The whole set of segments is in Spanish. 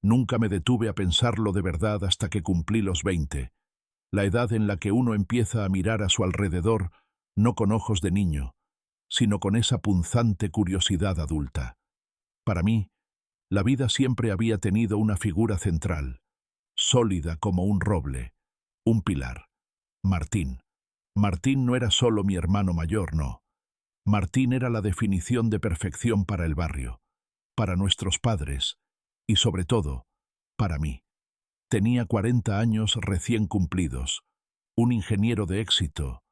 Nunca me detuve a pensarlo de verdad hasta que cumplí los 20, la edad en la que uno empieza a mirar a su alrededor no con ojos de niño, sino con esa punzante curiosidad adulta. Para mí, la vida siempre había tenido una figura central, sólida como un roble, un pilar. Martín. Martín no era solo mi hermano mayor, no. Martín era la definición de perfección para el barrio, para nuestros padres y, sobre todo, para mí. Tenía 40 años recién cumplidos, un ingeniero de éxito,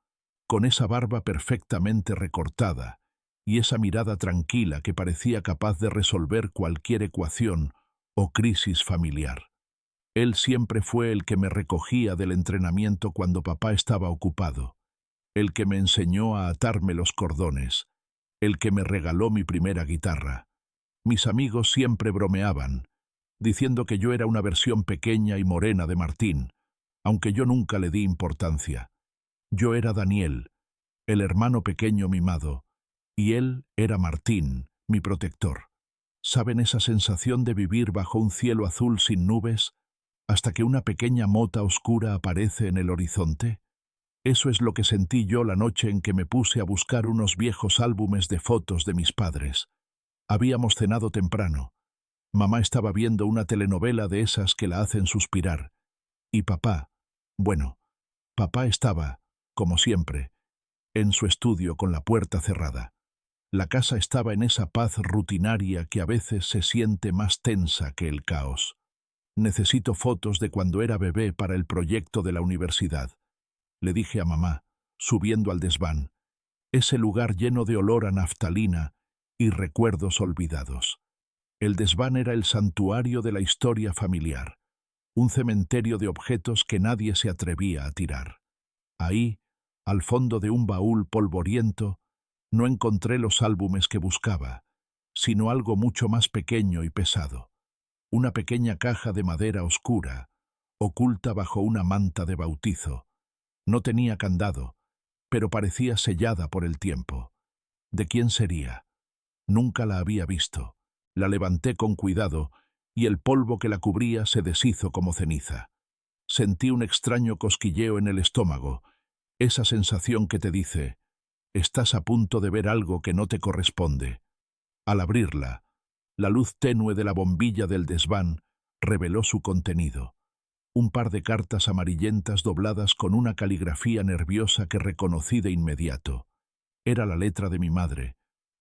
con esa barba perfectamente recortada y esa mirada tranquila que parecía capaz de resolver cualquier ecuación o crisis familiar. Él siempre fue el que me recogía del entrenamiento cuando papá estaba ocupado, el que me enseñó a atarme los cordones, el que me regaló mi primera guitarra. Mis amigos siempre bromeaban, diciendo que yo era una versión pequeña y morena de Martín, aunque yo nunca le di importancia. Yo era Daniel, el hermano pequeño mimado, y él era Martín, mi protector. ¿Saben esa sensación de vivir bajo un cielo azul sin nubes, hasta que una pequeña mota oscura aparece en el horizonte? Eso es lo que sentí yo la noche en que me puse a buscar unos viejos álbumes de fotos de mis padres. Habíamos cenado temprano. Mamá estaba viendo una telenovela de esas que la hacen suspirar. Y papá, bueno, papá estaba, como siempre, en su estudio con la puerta cerrada. La casa estaba en esa paz rutinaria que a veces se siente más tensa que el caos. Necesito fotos de cuando era bebé para el proyecto de la universidad, le dije a mamá, subiendo al desván, ese lugar lleno de olor a naftalina y recuerdos olvidados. El desván era el santuario de la historia familiar, un cementerio de objetos que nadie se atrevía a tirar. Ahí, al fondo de un baúl polvoriento, no encontré los álbumes que buscaba, sino algo mucho más pequeño y pesado. Una pequeña caja de madera oscura, oculta bajo una manta de bautizo. No tenía candado, pero parecía sellada por el tiempo. ¿De quién sería? Nunca la había visto. La levanté con cuidado y el polvo que la cubría se deshizo como ceniza. Sentí un extraño cosquilleo en el estómago, esa sensación que te dice, estás a punto de ver algo que no te corresponde. Al abrirla, la luz tenue de la bombilla del desván reveló su contenido. Un par de cartas amarillentas dobladas con una caligrafía nerviosa que reconocí de inmediato. Era la letra de mi madre,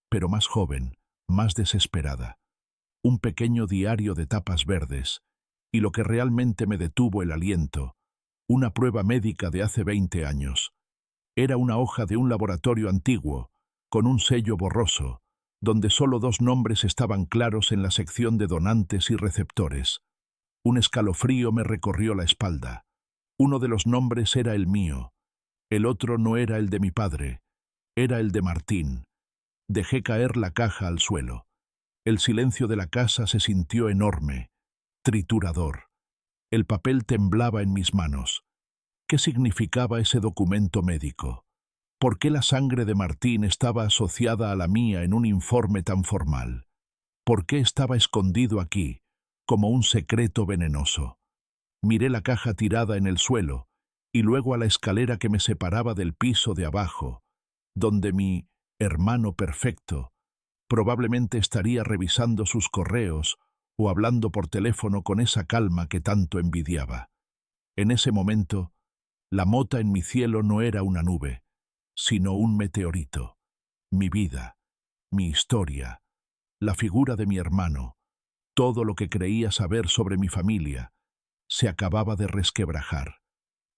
pero más joven, más desesperada. Un pequeño diario de tapas verdes, y lo que realmente me detuvo el aliento, una prueba médica de hace 20 años. Era una hoja de un laboratorio antiguo, con un sello borroso, donde solo 2 nombres estaban claros en la sección de donantes y receptores. Un escalofrío me recorrió la espalda. Uno de los nombres era el mío. El otro no era el de mi padre, era el de Martín. Dejé caer la caja al suelo. El silencio de la casa se sintió enorme, triturador. El papel temblaba en mis manos. ¿Qué significaba ese documento médico? ¿Por qué la sangre de Martín estaba asociada a la mía en un informe tan formal? ¿Por qué estaba escondido aquí, como un secreto venenoso? Miré la caja tirada en el suelo y luego a la escalera que me separaba del piso de abajo, donde mi hermano perfecto probablemente estaría revisando sus correos o hablando por teléfono con esa calma que tanto envidiaba. En ese momento, la mota en mi cielo no era una nube, sino un meteorito. Mi vida, mi historia, la figura de mi hermano, todo lo que creía saber sobre mi familia, se acababa de resquebrajar.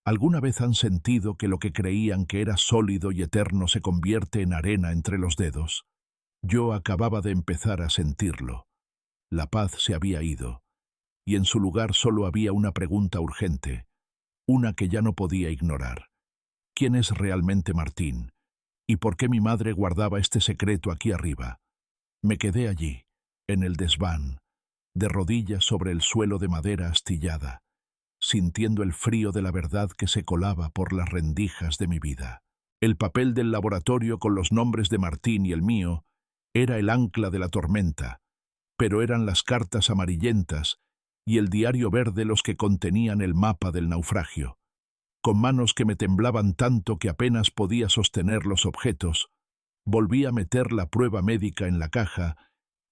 ¿Alguna vez han sentido que lo que creían que era sólido y eterno se convierte en arena entre los dedos? Yo acababa de empezar a sentirlo. La paz se había ido, y en su lugar solo había una pregunta urgente, una que ya no podía ignorar. ¿Quién es realmente Martín? ¿Y por qué mi madre guardaba este secreto aquí arriba? Me quedé allí, en el desván, de rodillas sobre el suelo de madera astillada, sintiendo el frío de la verdad que se colaba por las rendijas de mi vida. El papel del laboratorio con los nombres de Martín y el mío era el ancla de la tormenta, pero eran las cartas amarillentas y el diario verde los que contenían el mapa del naufragio. Con manos que me temblaban tanto que apenas podía sostener los objetos, volví a meter la prueba médica en la caja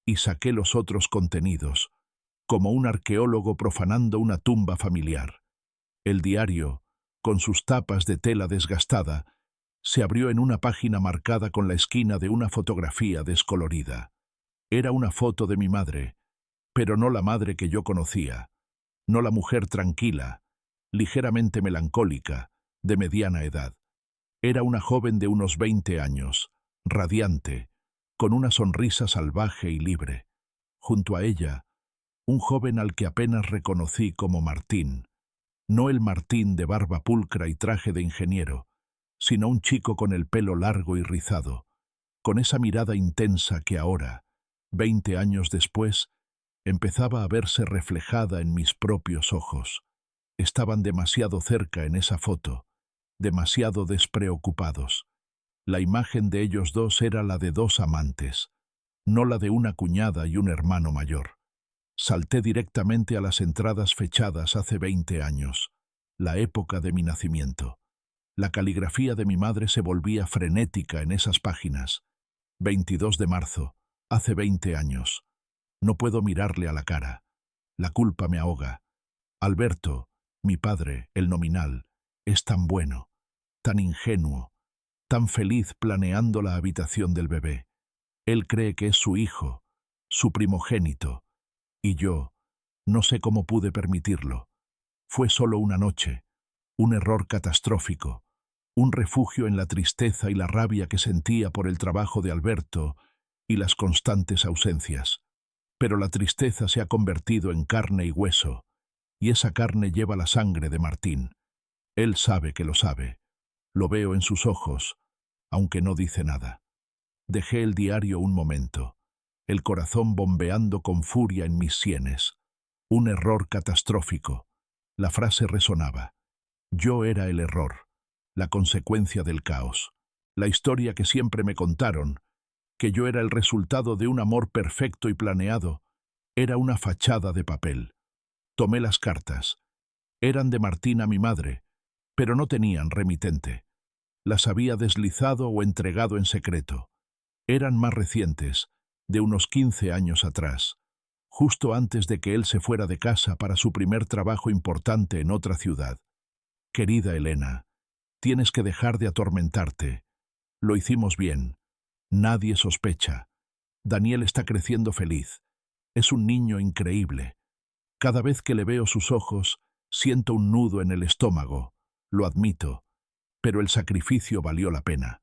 y saqué los otros contenidos, como un arqueólogo profanando una tumba familiar. El diario, con sus tapas de tela desgastada, se abrió en una página marcada con la esquina de una fotografía descolorida. Era una foto de mi madre, pero no la madre que yo conocía, no la mujer tranquila, ligeramente melancólica, de mediana edad. Era una joven de unos 20 años, radiante, con una sonrisa salvaje y libre. Junto a ella, un joven al que apenas reconocí como Martín, no el Martín de barba pulcra y traje de ingeniero, sino un chico con el pelo largo y rizado, con esa mirada intensa que ahora, 20 años después, empezaba a verse reflejada en mis propios ojos. Estaban demasiado cerca en esa foto, demasiado despreocupados. La imagen de ellos dos era la de dos amantes, no la de una cuñada y un hermano mayor. Salté directamente a las entradas fechadas hace 20 años, la época de mi nacimiento. La caligrafía de mi madre se volvía frenética en esas páginas. 22 de marzo, hace 20 años. No puedo mirarle a la cara. La culpa me ahoga. Alberto, mi padre, el nominal, es tan bueno, tan ingenuo, tan feliz planeando la habitación del bebé. Él cree que es su hijo, su primogénito, y yo no sé cómo pude permitirlo. Fue solo una noche, un error catastrófico, un refugio en la tristeza y la rabia que sentía por el trabajo de Alberto y las constantes ausencias. Pero la tristeza se ha convertido en carne y hueso, y esa carne lleva la sangre de Martín. Él sabe que lo sabe. Lo veo en sus ojos, aunque no dice nada. Dejé el diario un momento, el corazón bombeando con furia en mis sienes. Un error catastrófico. La frase resonaba. Yo era el error, la consecuencia del caos. La historia que siempre me contaron, que yo era el resultado de un amor perfecto y planeado, era una fachada de papel. Tomé las cartas. Eran de Martina, mi madre, pero no tenían remitente. Las había deslizado o entregado en secreto. Eran más recientes, de unos 15 años atrás, justo antes de que él se fuera de casa para su primer trabajo importante en otra ciudad. Querida Elena, tienes que dejar de atormentarte. Lo hicimos bien. Nadie sospecha. Daniel está creciendo feliz. Es un niño increíble. Cada vez que le veo sus ojos, siento un nudo en el estómago. Lo admito, pero el sacrificio valió la pena.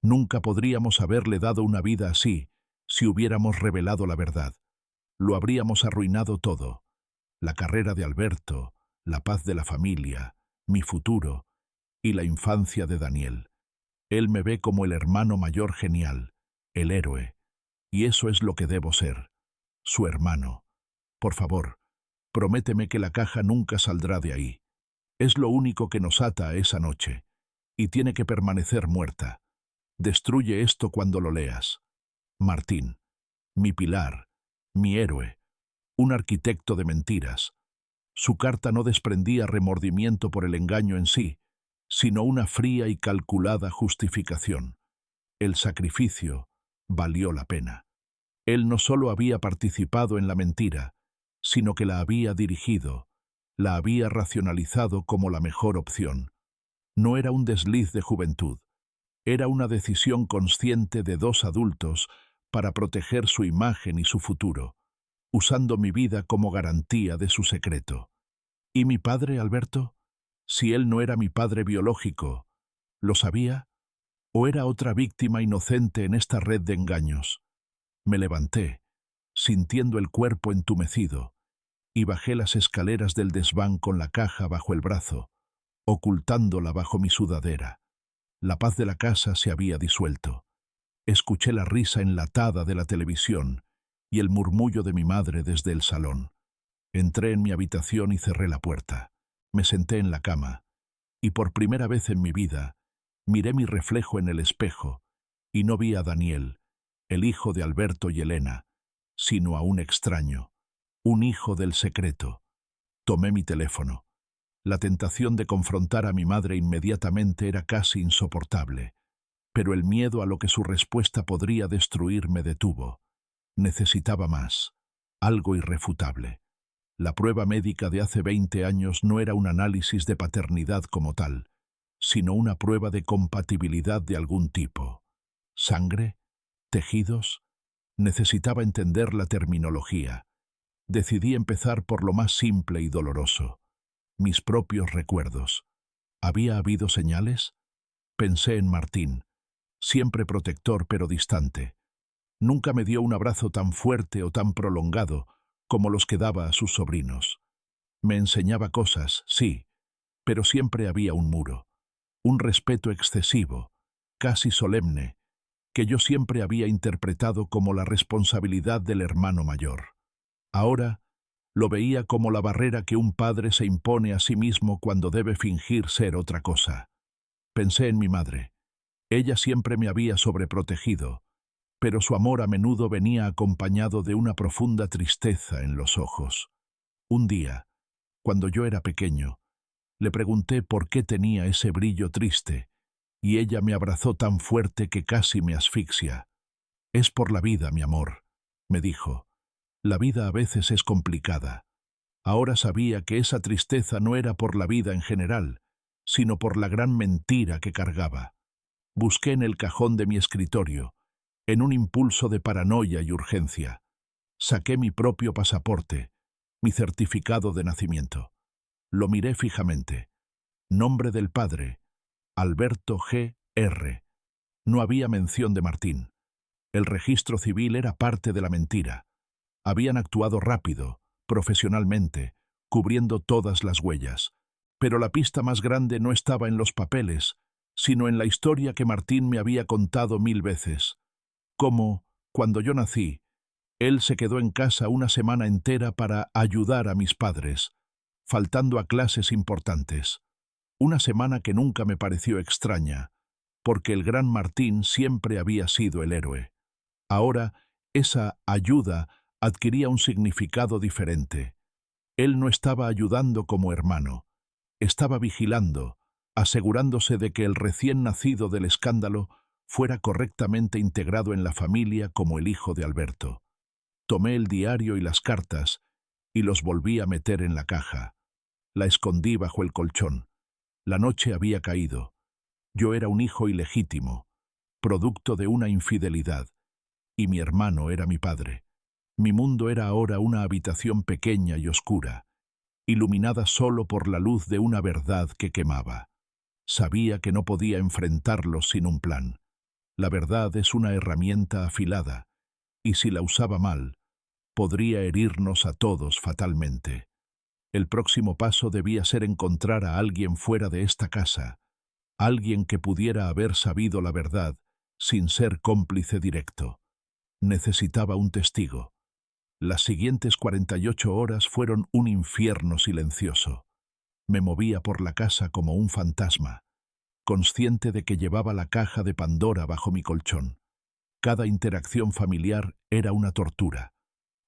Nunca podríamos haberle dado una vida así si hubiéramos revelado la verdad. Lo habríamos arruinado todo. La carrera de Alberto, la paz de la familia, mi futuro y la infancia de Daniel. Él me ve como el hermano mayor genial, el héroe, y eso es lo que debo ser, su hermano. Por favor, prométeme que la caja nunca saldrá de ahí. Es lo único que nos ata a esa noche, y tiene que permanecer muerta. Destruye esto cuando lo leas. Martín, mi pilar, mi héroe, un arquitecto de mentiras. Su carta no desprendía remordimiento por el engaño en sí, sino una fría y calculada justificación. El sacrificio valió la pena. Él no solo había participado en la mentira, sino que la había dirigido, la había racionalizado como la mejor opción. No era un desliz de juventud, era una decisión consciente de dos adultos para proteger su imagen y su futuro, usando mi vida como garantía de su secreto. ¿Y mi padre, Alberto? Si él no era mi padre biológico, ¿lo sabía? ¿O era otra víctima inocente en esta red de engaños? Me levanté, sintiendo el cuerpo entumecido, y bajé las escaleras del desván con la caja bajo el brazo, ocultándola bajo mi sudadera. La paz de la casa se había disuelto. Escuché la risa enlatada de la televisión y el murmullo de mi madre desde el salón. Entré en mi habitación y cerré la puerta. Me senté en la cama, y por primera vez en mi vida, miré mi reflejo en el espejo, y no vi a Daniel, el hijo de Alberto y Elena, sino a un extraño, un hijo del secreto. Tomé mi teléfono. La tentación de confrontar a mi madre inmediatamente era casi insoportable, pero el miedo a lo que su respuesta podría destruir me detuvo. Necesitaba más, algo irrefutable. La prueba médica de hace 20 años no era un análisis de paternidad como tal, sino una prueba de compatibilidad de algún tipo. ¿Sangre? ¿Tejidos? Necesitaba entender la terminología. Decidí empezar por lo más simple y doloroso. Mis propios recuerdos. ¿Había habido señales? Pensé en Martín, siempre protector pero distante. Nunca me dio un abrazo tan fuerte o tan prolongado como los que daba a sus sobrinos. Me enseñaba cosas, sí, pero siempre había un muro, un respeto excesivo, casi solemne, que yo siempre había interpretado como la responsabilidad del hermano mayor. Ahora lo veía como la barrera que un padre se impone a sí mismo cuando debe fingir ser otra cosa. Pensé en mi madre. Ella siempre me había sobreprotegido, pero su amor a menudo venía acompañado de una profunda tristeza en los ojos. Un día, cuando yo era pequeño, le pregunté por qué tenía ese brillo triste, y ella me abrazó tan fuerte que casi me asfixia. «Es por la vida, mi amor», me dijo. «La vida a veces es complicada». Ahora sabía que esa tristeza no era por la vida en general, sino por la gran mentira que cargaba. Busqué en el cajón de mi escritorio, en un impulso de paranoia y urgencia. Saqué mi propio pasaporte, mi certificado de nacimiento. Lo miré fijamente. Nombre del padre, Alberto G. R. No había mención de Martín. El registro civil era parte de la mentira. Habían actuado rápido, profesionalmente, cubriendo todas las huellas. Pero la pista más grande no estaba en los papeles, sino en la historia que Martín me había contado 1000 veces. Cómo, cuando yo nací, él se quedó en casa una semana entera para ayudar a mis padres, faltando a clases importantes. Una semana que nunca me pareció extraña, porque el gran Martín siempre había sido el héroe. Ahora, esa ayuda adquiría un significado diferente. Él no estaba ayudando como hermano, estaba vigilando, asegurándose de que el recién nacido del escándalo fuera correctamente integrado en la familia como el hijo de Alberto. Tomé el diario y las cartas y los volví a meter en la caja. La escondí bajo el colchón. La noche había caído. Yo era un hijo ilegítimo, producto de una infidelidad, y mi hermano era mi padre. Mi mundo era ahora una habitación pequeña y oscura, iluminada solo por la luz de una verdad que quemaba. Sabía que no podía enfrentarlo sin un plan. La verdad es una herramienta afilada, y si la usaba mal, podría herirnos a todos fatalmente. El próximo paso debía ser encontrar a alguien fuera de esta casa, alguien que pudiera haber sabido la verdad sin ser cómplice directo. Necesitaba un testigo. Las siguientes 48 horas fueron un infierno silencioso. Me movía por la casa como un fantasma, consciente de que llevaba la caja de Pandora bajo mi colchón. Cada interacción familiar era una tortura,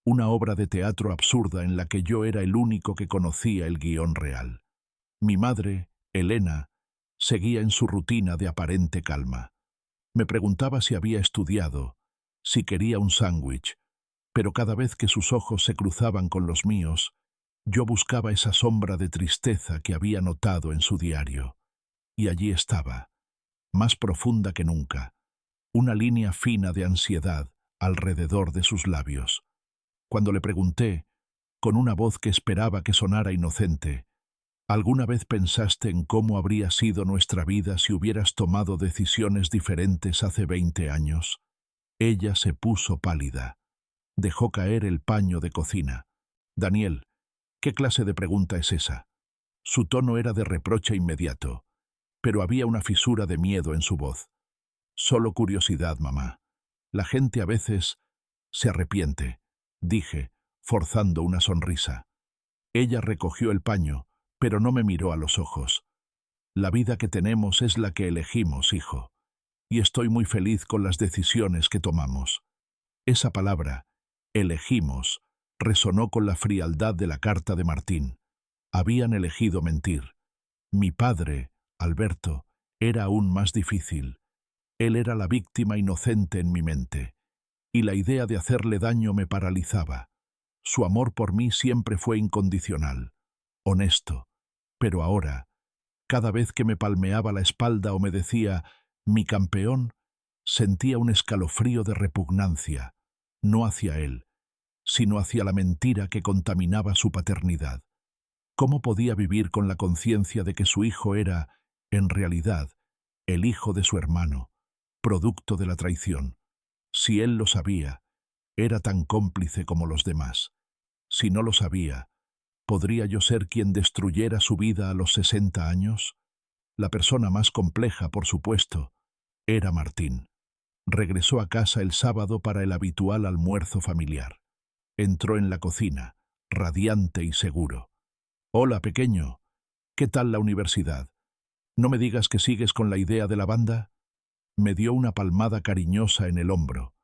una obra de teatro absurda en la que yo era el único que conocía el guión real. Mi madre, Elena, seguía en su rutina de aparente calma. Me preguntaba si había estudiado, si quería un sándwich, pero cada vez que sus ojos se cruzaban con los míos, yo buscaba esa sombra de tristeza que había notado en su diario. Y allí estaba, más profunda que nunca, una línea fina de ansiedad alrededor de sus labios. Cuando le pregunté, con una voz que esperaba que sonara inocente, ¿alguna vez pensaste en cómo habría sido nuestra vida si hubieras tomado decisiones diferentes hace 20 años? Ella se puso pálida. Dejó caer el paño de cocina. «Daniel, ¿qué clase de pregunta es esa?» Su tono era de reproche inmediato, pero había una fisura de miedo en su voz. «Solo curiosidad, mamá. La gente a veces se arrepiente», dije, forzando una sonrisa. Ella recogió el paño, pero no me miró a los ojos. «La vida que tenemos es la que elegimos, hijo, y estoy muy feliz con las decisiones que tomamos». Esa palabra, elegimos, resonó con la frialdad de la carta de Martín. Habían elegido mentir. Mi padre, Alberto, era aún más difícil. Él era la víctima inocente en mi mente, y la idea de hacerle daño me paralizaba. Su amor por mí siempre fue incondicional, honesto, pero ahora, cada vez que me palmeaba la espalda o me decía «mi campeón», sentía un escalofrío de repugnancia, no hacia él, sino hacia la mentira que contaminaba su paternidad. ¿Cómo podía vivir con la conciencia de que su hijo era, en realidad, el hijo de su hermano, producto de la traición? Si él lo sabía, era tan cómplice como los demás. Si no lo sabía, ¿podría yo ser quien destruyera su vida a los 60 años? La persona más compleja, por supuesto, era Martín. Regresó a casa el sábado para el habitual almuerzo familiar. Entró en la cocina, radiante y seguro. «Hola, pequeño. ¿Qué tal la universidad? ¿No me digas que sigues con la idea de la banda?» Me dio una palmada cariñosa en el hombro.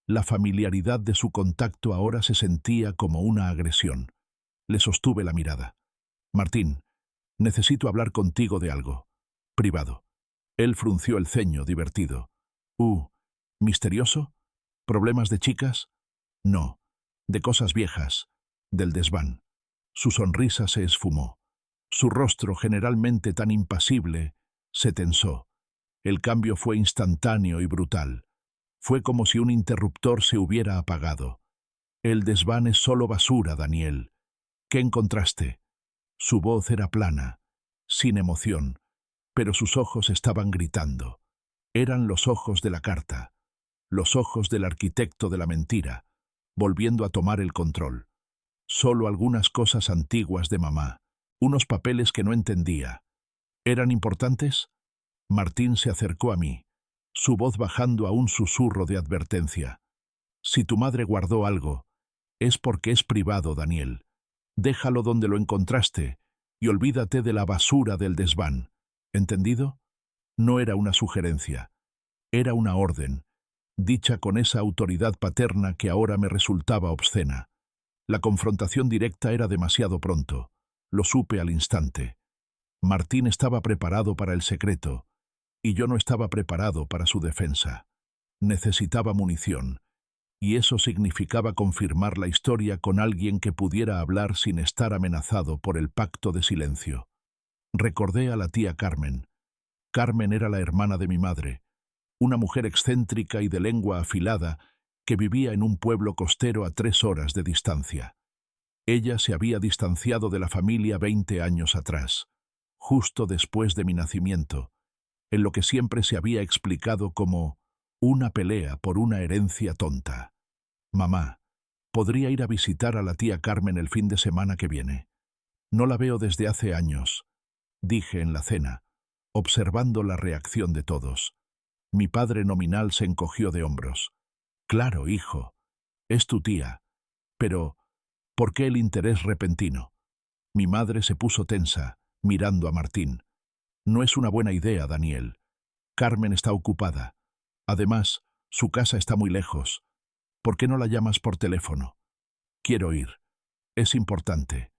La familiaridad de su contacto ahora se sentía como una agresión. Le sostuve la mirada. «Martín, necesito hablar contigo de algo. Privado». Él frunció el ceño, divertido. ¿Misterioso? ¿Problemas de chicas? No, de cosas viejas, del desván. Su sonrisa se esfumó. Su rostro, generalmente tan impasible, se tensó. El cambio fue instantáneo y brutal. Fue como si un interruptor se hubiera apagado. «El desván es solo basura, Daniel. ¿Qué encontraste?» Su voz era plana, sin emoción, pero sus ojos estaban gritando. Eran los ojos de la carta, los ojos del arquitecto de la mentira, volviendo a tomar el control. Solo algunas cosas antiguas de mamá, unos papeles que no entendía. ¿Eran importantes? Martín se acercó a mí, su voz bajando a un susurro de advertencia. «Si tu madre guardó algo, es porque es privado, Daniel. Déjalo donde lo encontraste y olvídate de la basura del desván. ¿Entendido?» No era una sugerencia, era una orden, dicha con esa autoridad paterna que ahora me resultaba obscena. La confrontación directa era demasiado pronto. Lo supe al instante. Martín estaba preparado para el secreto, y yo no estaba preparado para su defensa. Necesitaba munición, y eso significaba confirmar la historia con alguien que pudiera hablar sin estar amenazado por el pacto de silencio. Recordé a la tía Carmen. Carmen era la hermana de mi madre, una mujer excéntrica y de lengua afilada que vivía en un pueblo costero a 3 horas de distancia. Ella se había distanciado de la familia 20 años atrás, justo después de mi nacimiento, en lo que siempre se había explicado como una pelea por una herencia tonta. «Mamá, ¿podría ir a visitar a la tía Carmen el fin de semana que viene? No la veo desde hace años», dije en la cena, observando la reacción de todos. Mi padre nominal se encogió de hombros. «Claro, hijo, es tu tía. Pero, ¿por qué el interés repentino?» Mi madre se puso tensa, mirando a Martín. «No es una buena idea, Daniel. Carmen está ocupada. Además, su casa está muy lejos. ¿Por qué no la llamas por teléfono?» «Quiero ir. Es importante».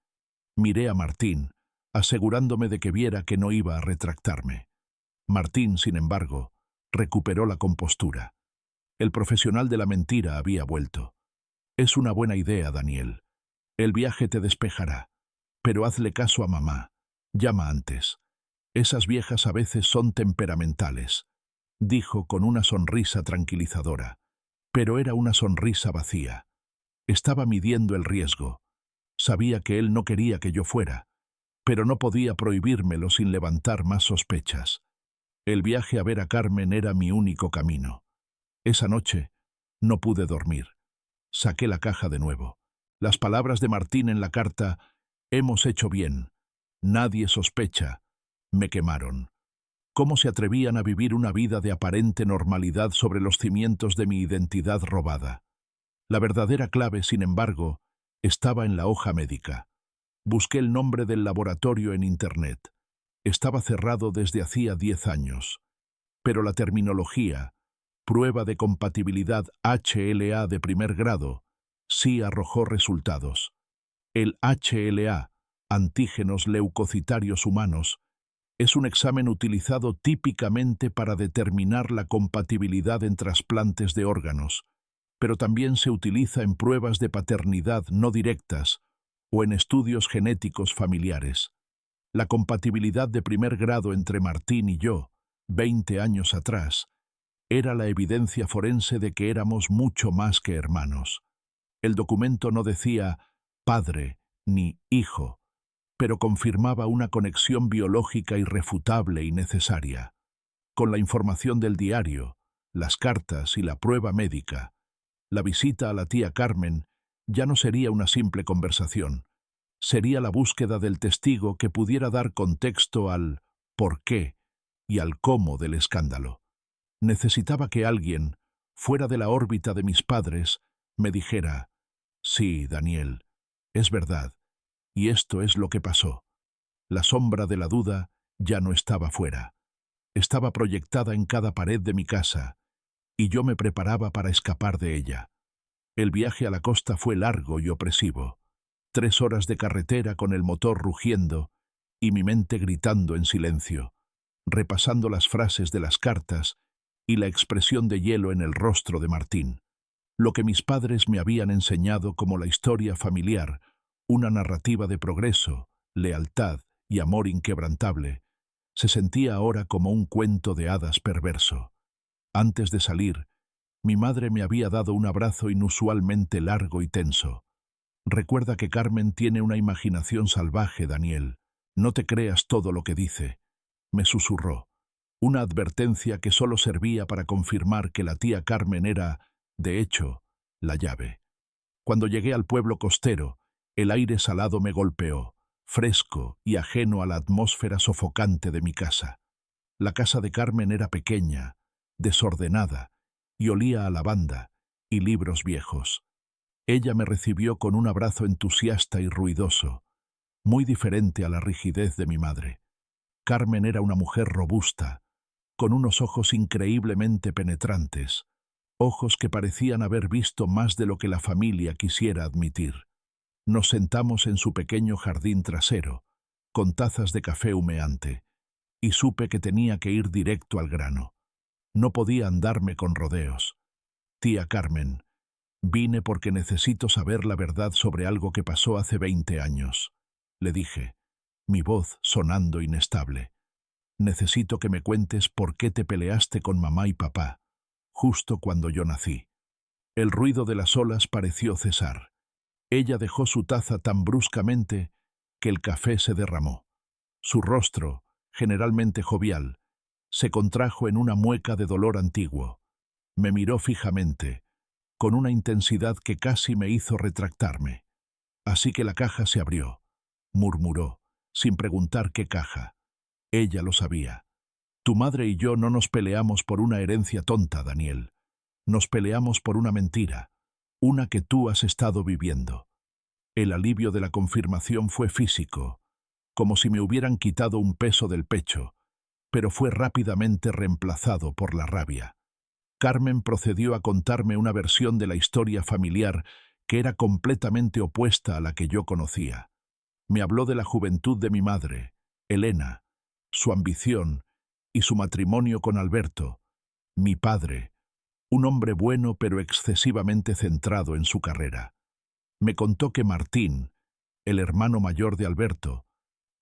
Miré a Martín, asegurándome de que viera que no iba a retractarme. Martín, sin embargo, recuperó la compostura. El profesional de la mentira había vuelto. «Es una buena idea, Daniel. El viaje te despejará. Pero hazle caso a mamá. Llama antes. Esas viejas a veces son temperamentales», dijo con una sonrisa tranquilizadora. Pero era una sonrisa vacía. Estaba midiendo el riesgo. Sabía que él no quería que yo fuera, pero no podía prohibírmelo sin levantar más sospechas. El viaje a ver a Carmen era mi único camino. Esa noche no pude dormir. Saqué la caja de nuevo. Las palabras de Martín en la carta, «hemos hecho bien, nadie sospecha», me quemaron. ¿Cómo se atrevían a vivir una vida de aparente normalidad sobre los cimientos de mi identidad robada? La verdadera clave, sin embargo, estaba en la hoja médica. Busqué el nombre del laboratorio en Internet. Estaba cerrado desde hacía 10 años. Pero la terminología, prueba de compatibilidad HLA de primer grado, sí arrojó resultados. El HLA, antígenos leucocitarios humanos, es un examen utilizado típicamente para determinar la compatibilidad en trasplantes de órganos, pero también se utiliza en pruebas de paternidad no directas o en estudios genéticos familiares. La compatibilidad de primer grado entre Martín y yo, 20 años atrás, era la evidencia forense de que éramos mucho más que hermanos. El documento no decía padre ni hijo, pero confirmaba una conexión biológica irrefutable y necesaria. Con la información del diario, las cartas y la prueba médica, la visita a la tía Carmen ya no sería una simple conversación. Sería la búsqueda del testigo que pudiera dar contexto al por qué y al cómo del escándalo. Necesitaba que alguien, fuera de la órbita de mis padres, me dijera: sí, Daniel, es verdad, y esto es lo que pasó. La sombra de la duda ya no estaba fuera. Estaba proyectada en cada pared de mi casa, y yo me preparaba para escapar de ella. El viaje a la costa fue largo y opresivo. 3 horas de carretera con el motor rugiendo y mi mente gritando en silencio, repasando las frases de las cartas y la expresión de hielo en el rostro de Martín. Lo que mis padres me habían enseñado como la historia familiar, una narrativa de progreso, lealtad y amor inquebrantable, se sentía ahora como un cuento de hadas perverso. Antes de salir, mi madre me había dado un abrazo inusualmente largo y tenso. Recuerda que Carmen tiene una imaginación salvaje, Daniel. No te creas todo lo que dice, me susurró. Una advertencia que solo servía para confirmar que la tía Carmen era, de hecho, la llave. Cuando llegué al pueblo costero, el aire salado me golpeó, fresco y ajeno a la atmósfera sofocante de mi casa. La casa de Carmen era pequeña, desordenada, y olía a lavanda y libros viejos. Ella me recibió con un abrazo entusiasta y ruidoso, muy diferente a la rigidez de mi madre. Carmen era una mujer robusta, con unos ojos increíblemente penetrantes, ojos que parecían haber visto más de lo que la familia quisiera admitir. Nos sentamos en su pequeño jardín trasero, con tazas de café humeante, y supe que tenía que ir directo al grano. No podía andarme con rodeos. Tía Carmen, vine porque necesito saber la verdad sobre algo que pasó hace 20 años, le dije, mi voz sonando inestable. Necesito que me cuentes por qué te peleaste con mamá y papá, justo cuando yo nací. El ruido de las olas pareció cesar. Ella dejó su taza tan bruscamente que el café se derramó. Su rostro, generalmente jovial, se contrajo en una mueca de dolor antiguo. Me miró fijamente, con una intensidad que casi me hizo retractarme. Así que la caja se abrió, murmuró, sin preguntar qué caja. Ella lo sabía. Tu madre y yo no nos peleamos por una herencia tonta, Daniel. Nos peleamos por una mentira, una que tú has estado viviendo. El alivio de la confirmación fue físico, como si me hubieran quitado un peso del pecho, pero fue rápidamente reemplazado por la rabia. Carmen procedió a contarme una versión de la historia familiar que era completamente opuesta a la que yo conocía. Me habló de la juventud de mi madre, Elena, su ambición y su matrimonio con Alberto, mi padre, un hombre bueno pero excesivamente centrado en su carrera. Me contó que Martín, el hermano mayor de Alberto,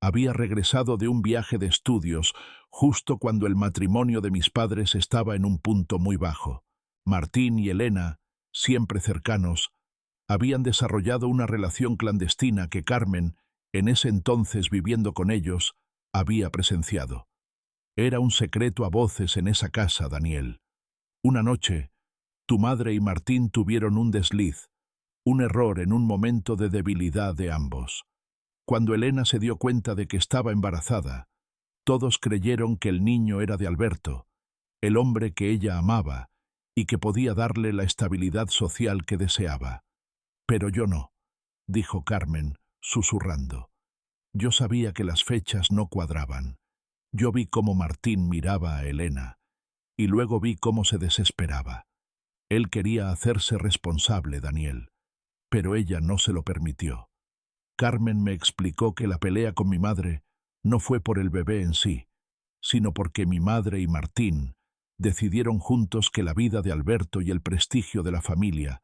había regresado de un viaje de estudios justo cuando el matrimonio de mis padres estaba en un punto muy bajo. Martín y Elena, siempre cercanos, habían desarrollado una relación clandestina que Carmen, en ese entonces viviendo con ellos, había presenciado. Era un secreto a voces en esa casa, Daniel. Una noche, tu madre y Martín tuvieron un desliz, un error en un momento de debilidad de ambos. Cuando Elena se dio cuenta de que estaba embarazada, todos creyeron que el niño era de Alberto, el hombre que ella amaba y que podía darle la estabilidad social que deseaba. Pero yo no, dijo Carmen, susurrando. Yo sabía que las fechas no cuadraban. Yo vi cómo Martín miraba a Elena, y luego vi cómo se desesperaba. Él quería hacerse responsable, Daniel, pero ella no se lo permitió. Carmen me explicó que la pelea con mi madre no fue por el bebé en sí, sino porque mi madre y Martín decidieron juntos que la vida de Alberto y el prestigio de la familia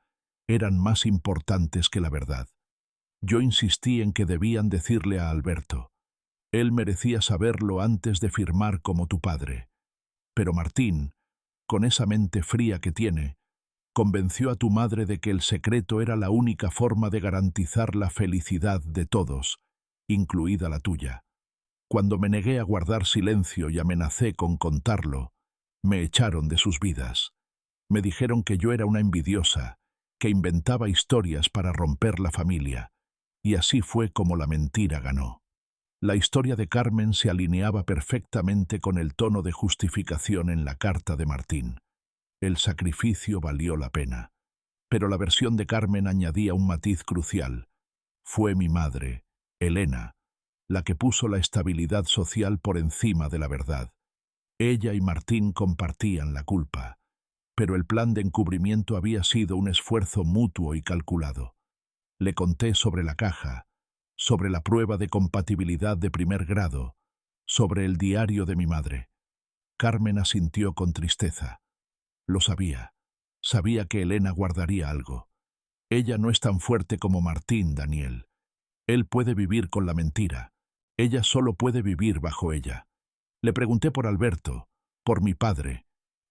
eran más importantes que la verdad. Yo insistí en que debían decirle a Alberto: él merecía saberlo antes de firmar como tu padre. Pero Martín, con esa mente fría que tiene, convenció a tu madre de que el secreto era la única forma de garantizar la felicidad de todos, incluida la tuya. Cuando me negué a guardar silencio y amenacé con contarlo, me echaron de sus vidas. Me dijeron que yo era una envidiosa, que inventaba historias para romper la familia, y así fue como la mentira ganó. La historia de Carmen se alineaba perfectamente con el tono de justificación en la carta de Martín. El sacrificio valió la pena. Pero la versión de Carmen añadía un matiz crucial. Fue mi madre, Elena, la que puso la estabilidad social por encima de la verdad. Ella y Martín compartían la culpa, pero el plan de encubrimiento había sido un esfuerzo mutuo y calculado. Le conté sobre la caja, sobre la prueba de compatibilidad de primer grado, sobre el diario de mi madre. Carmen asintió con tristeza. Lo sabía. Sabía que Elena guardaría algo. Ella no es tan fuerte como Martín, Daniel. Él puede vivir con la mentira. Ella solo puede vivir bajo ella. Le pregunté por Alberto, por mi padre.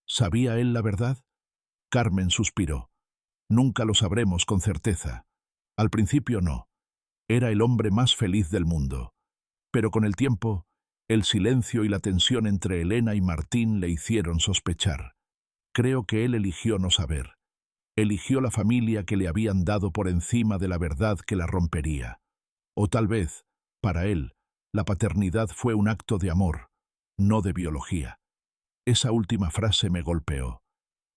¿Sabía él la verdad? Carmen suspiró. Nunca lo sabremos con certeza. Al principio no. Era el hombre más feliz del mundo. Pero con el tiempo, el silencio y la tensión entre Elena y Martín le hicieron sospechar. Creo que él eligió no saber. Eligió la familia que le habían dado por encima de la verdad que la rompería. O tal vez, para él, la paternidad fue un acto de amor, no de biología. Esa última frase me golpeó.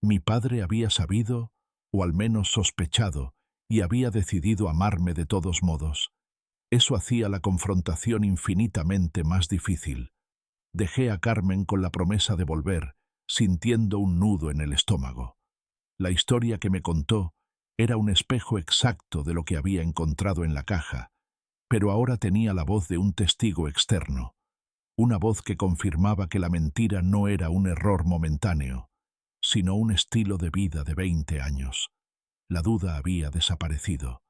Mi padre había sabido, o al menos sospechado, y había decidido amarme de todos modos. Eso hacía la confrontación infinitamente más difícil. Dejé a Carmen con la promesa de volver, sintiendo un nudo en el estómago. La historia que me contó era un espejo exacto de lo que había encontrado en la caja, pero ahora tenía la voz de un testigo externo, una voz que confirmaba que la mentira no era un error momentáneo, sino un estilo de vida de 20 años. La duda había desaparecido.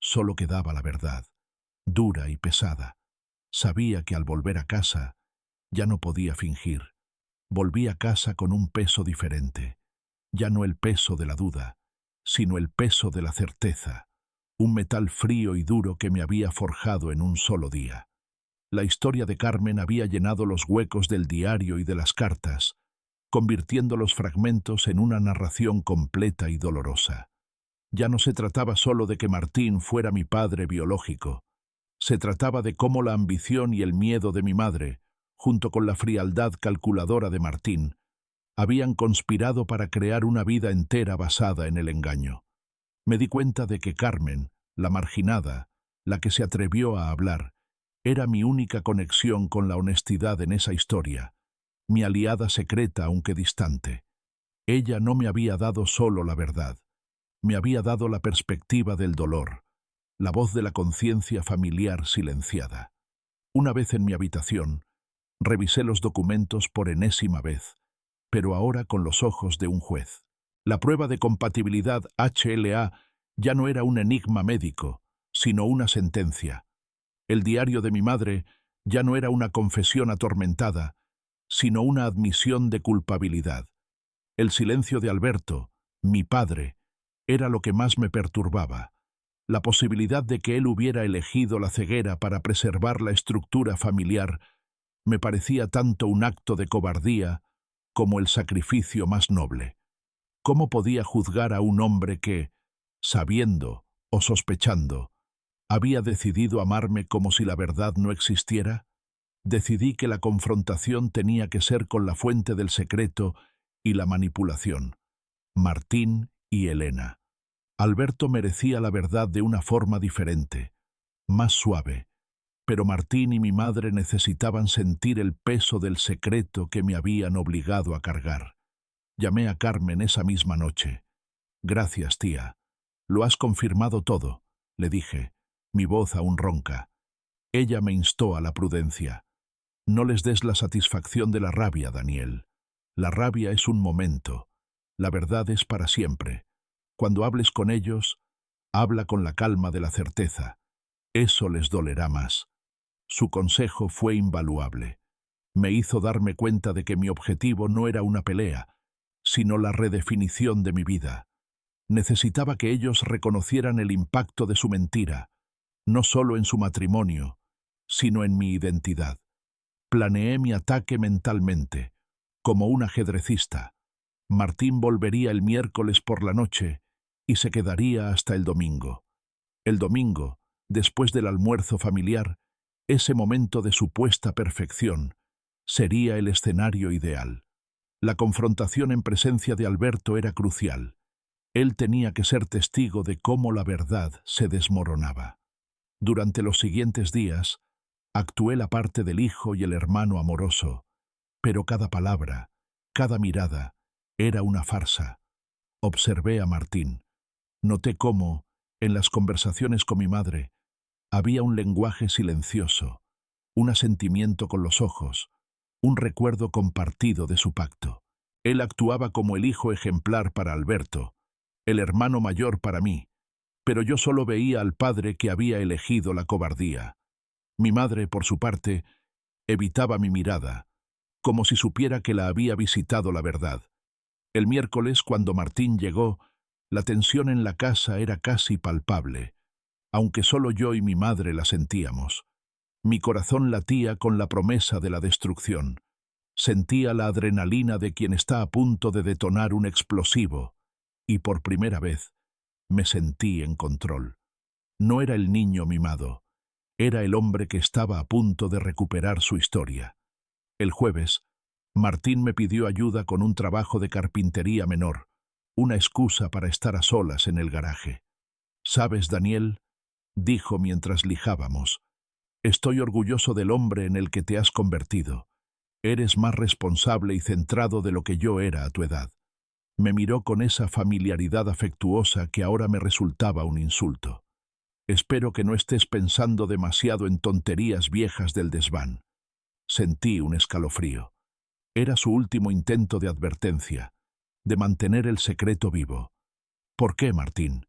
Solo quedaba la verdad, dura y pesada. Sabía que al volver a casa ya no podía fingir. Volví a casa con un peso diferente. Ya no el peso de la duda, sino el peso de la certeza, un metal frío y duro que me había forjado en un solo día. La historia de Carmen había llenado los huecos del diario y de las cartas, convirtiendo los fragmentos en una narración completa y dolorosa. Ya no se trataba solo de que Martín fuera mi padre biológico. Se trataba de cómo la ambición y el miedo de mi madre, junto con la frialdad calculadora de Martín, habían conspirado para crear una vida entera basada en el engaño. Me di cuenta de que Carmen, la marginada, la que se atrevió a hablar, era mi única conexión con la honestidad en esa historia, mi aliada secreta aunque distante. Ella no me había dado solo la verdad, me había dado la perspectiva del dolor, la voz de la conciencia familiar silenciada. Una vez en mi habitación, revisé los documentos por enésima vez, pero ahora con los ojos de un juez. La prueba de compatibilidad HLA ya no era un enigma médico, sino una sentencia. El diario de mi madre ya no era una confesión atormentada, sino una admisión de culpabilidad. El silencio de Alberto, mi padre, era lo que más me perturbaba. La posibilidad de que él hubiera elegido la ceguera para preservar la estructura familiar me parecía tanto un acto de cobardía como el sacrificio más noble. ¿Cómo podía juzgar a un hombre que, sabiendo o sospechando, había decidido amarme como si la verdad no existiera? Decidí que la confrontación tenía que ser con la fuente del secreto y la manipulación, Martín y Elena. Alberto merecía la verdad de una forma diferente, más suave, pero Martín y mi madre necesitaban sentir el peso del secreto que me habían obligado a cargar. Llamé a Carmen esa misma noche. «Gracias, tía. Lo has confirmado todo», le dije. mi voz aún ronca. Ella me instó a la prudencia. No les des la satisfacción de la rabia, Daniel. La rabia es un momento. La verdad es para siempre. Cuando hables con ellos, habla con la calma de la certeza. Eso les dolerá más. Su consejo fue invaluable. Me hizo darme cuenta de que mi objetivo no era una pelea, sino la redefinición de mi vida. Necesitaba que ellos reconocieran el impacto de su mentira, no solo en su matrimonio, sino en mi identidad. Planeé mi ataque mentalmente, como un ajedrecista. Martín volvería el miércoles por la noche y se quedaría hasta el domingo. El domingo, después del almuerzo familiar, ese momento de supuesta perfección, sería el escenario ideal. La confrontación en presencia de Alberto era crucial. Él tenía que ser testigo de cómo la verdad se desmoronaba. Durante los siguientes días, actué la parte del hijo y el hermano amoroso, pero cada palabra, cada mirada, era una farsa. Observé a Martín. Noté cómo, en las conversaciones con mi madre, había un lenguaje silencioso, un asentimiento con los ojos, un recuerdo compartido de su pacto. Él actuaba como el hijo ejemplar para Alberto, el hermano mayor para mí, pero yo solo veía al padre que había elegido la cobardía. Mi madre, por su parte, evitaba mi mirada, como si supiera que la había visitado la verdad. El miércoles, cuando Martín llegó, la tensión en la casa era casi palpable, aunque solo yo y mi madre la sentíamos. Mi corazón latía con la promesa de la destrucción. Sentía la adrenalina de quien está a punto de detonar un explosivo, y por primera vez me sentí en control. No era el niño mimado, era el hombre que estaba a punto de recuperar su historia. El jueves, Martín me pidió ayuda con un trabajo de carpintería menor, una excusa para estar a solas en el garaje. «¿Sabes, Daniel?», dijo mientras lijábamos, «estoy orgulloso del hombre en el que te has convertido. Eres más responsable y centrado de lo que yo era a tu edad». Me miró con esa familiaridad afectuosa que ahora me resultaba un insulto. «Espero que no estés pensando demasiado en tonterías viejas del desván». Sentí un escalofrío. Era su último intento de advertencia, de mantener el secreto vivo. «¿Por qué, Martín?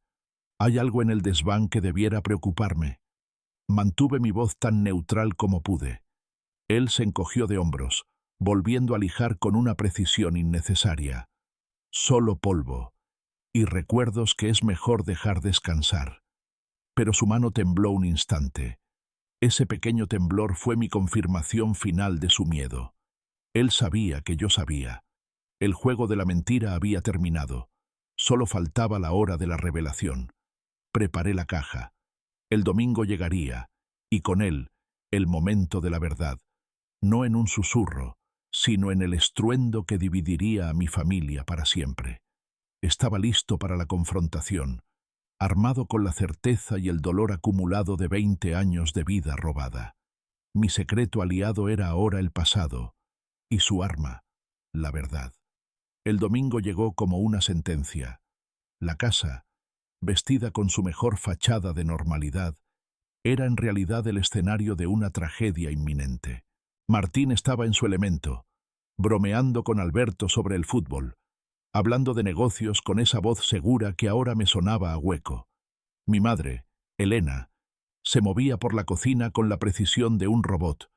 ¿Hay algo en el desván que debiera preocuparme?» Mantuve mi voz tan neutral como pude. Él se encogió de hombros, volviendo a lijar con una precisión innecesaria. «Solo polvo, y recuerdos que es mejor dejar descansar». Pero su mano tembló un instante. Ese pequeño temblor fue mi confirmación final de su miedo. Él sabía que yo sabía. El juego de la mentira había terminado. Solo faltaba la hora de la revelación. Preparé la caja. El domingo llegaría, y con él, el momento de la verdad. No en un susurro, sino en el estruendo que dividiría a mi familia para siempre. Estaba listo para la confrontación, armado con la certeza y el dolor acumulado de 20 años de vida robada. Mi secreto aliado era ahora el pasado, y su arma, la verdad. El domingo llegó como una sentencia. La casa, vestida con su mejor fachada de normalidad, era en realidad el escenario de una tragedia inminente. Martín estaba en su elemento, bromeando con Alberto sobre el fútbol, hablando de negocios con esa voz segura que ahora me sonaba a hueco. Mi madre, Elena, se movía por la cocina con la precisión de un robot,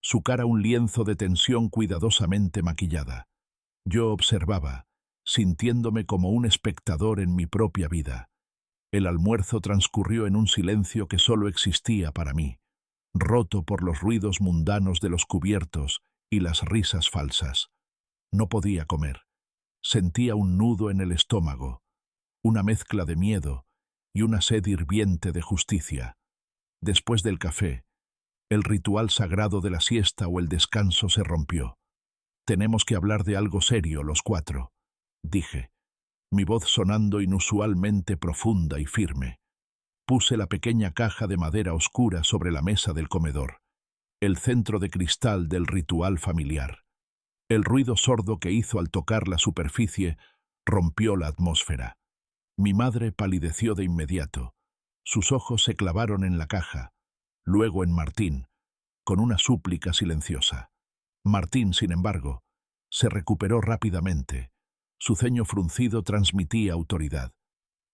su cara un lienzo de tensión cuidadosamente maquillada. Yo observaba, sintiéndome como un espectador en mi propia vida. El almuerzo transcurrió en un silencio que solo existía para mí, roto por los ruidos mundanos de los cubiertos y las risas falsas. No podía comer. Sentía un nudo en el estómago, una mezcla de miedo y una sed hirviente de justicia. Después del café, el ritual sagrado de la siesta o el descanso se rompió. «Tenemos que hablar de algo serio los cuatro», dije, mi voz sonando inusualmente profunda y firme. Puse la pequeña caja de madera oscura sobre la mesa del comedor, el centro de cristal del ritual familiar. El ruido sordo que hizo al tocar la superficie rompió la atmósfera. Mi madre palideció de inmediato. Sus ojos se clavaron en la caja, luego en Martín, con una súplica silenciosa. Martín, sin embargo, se recuperó rápidamente. Su ceño fruncido transmitía autoridad.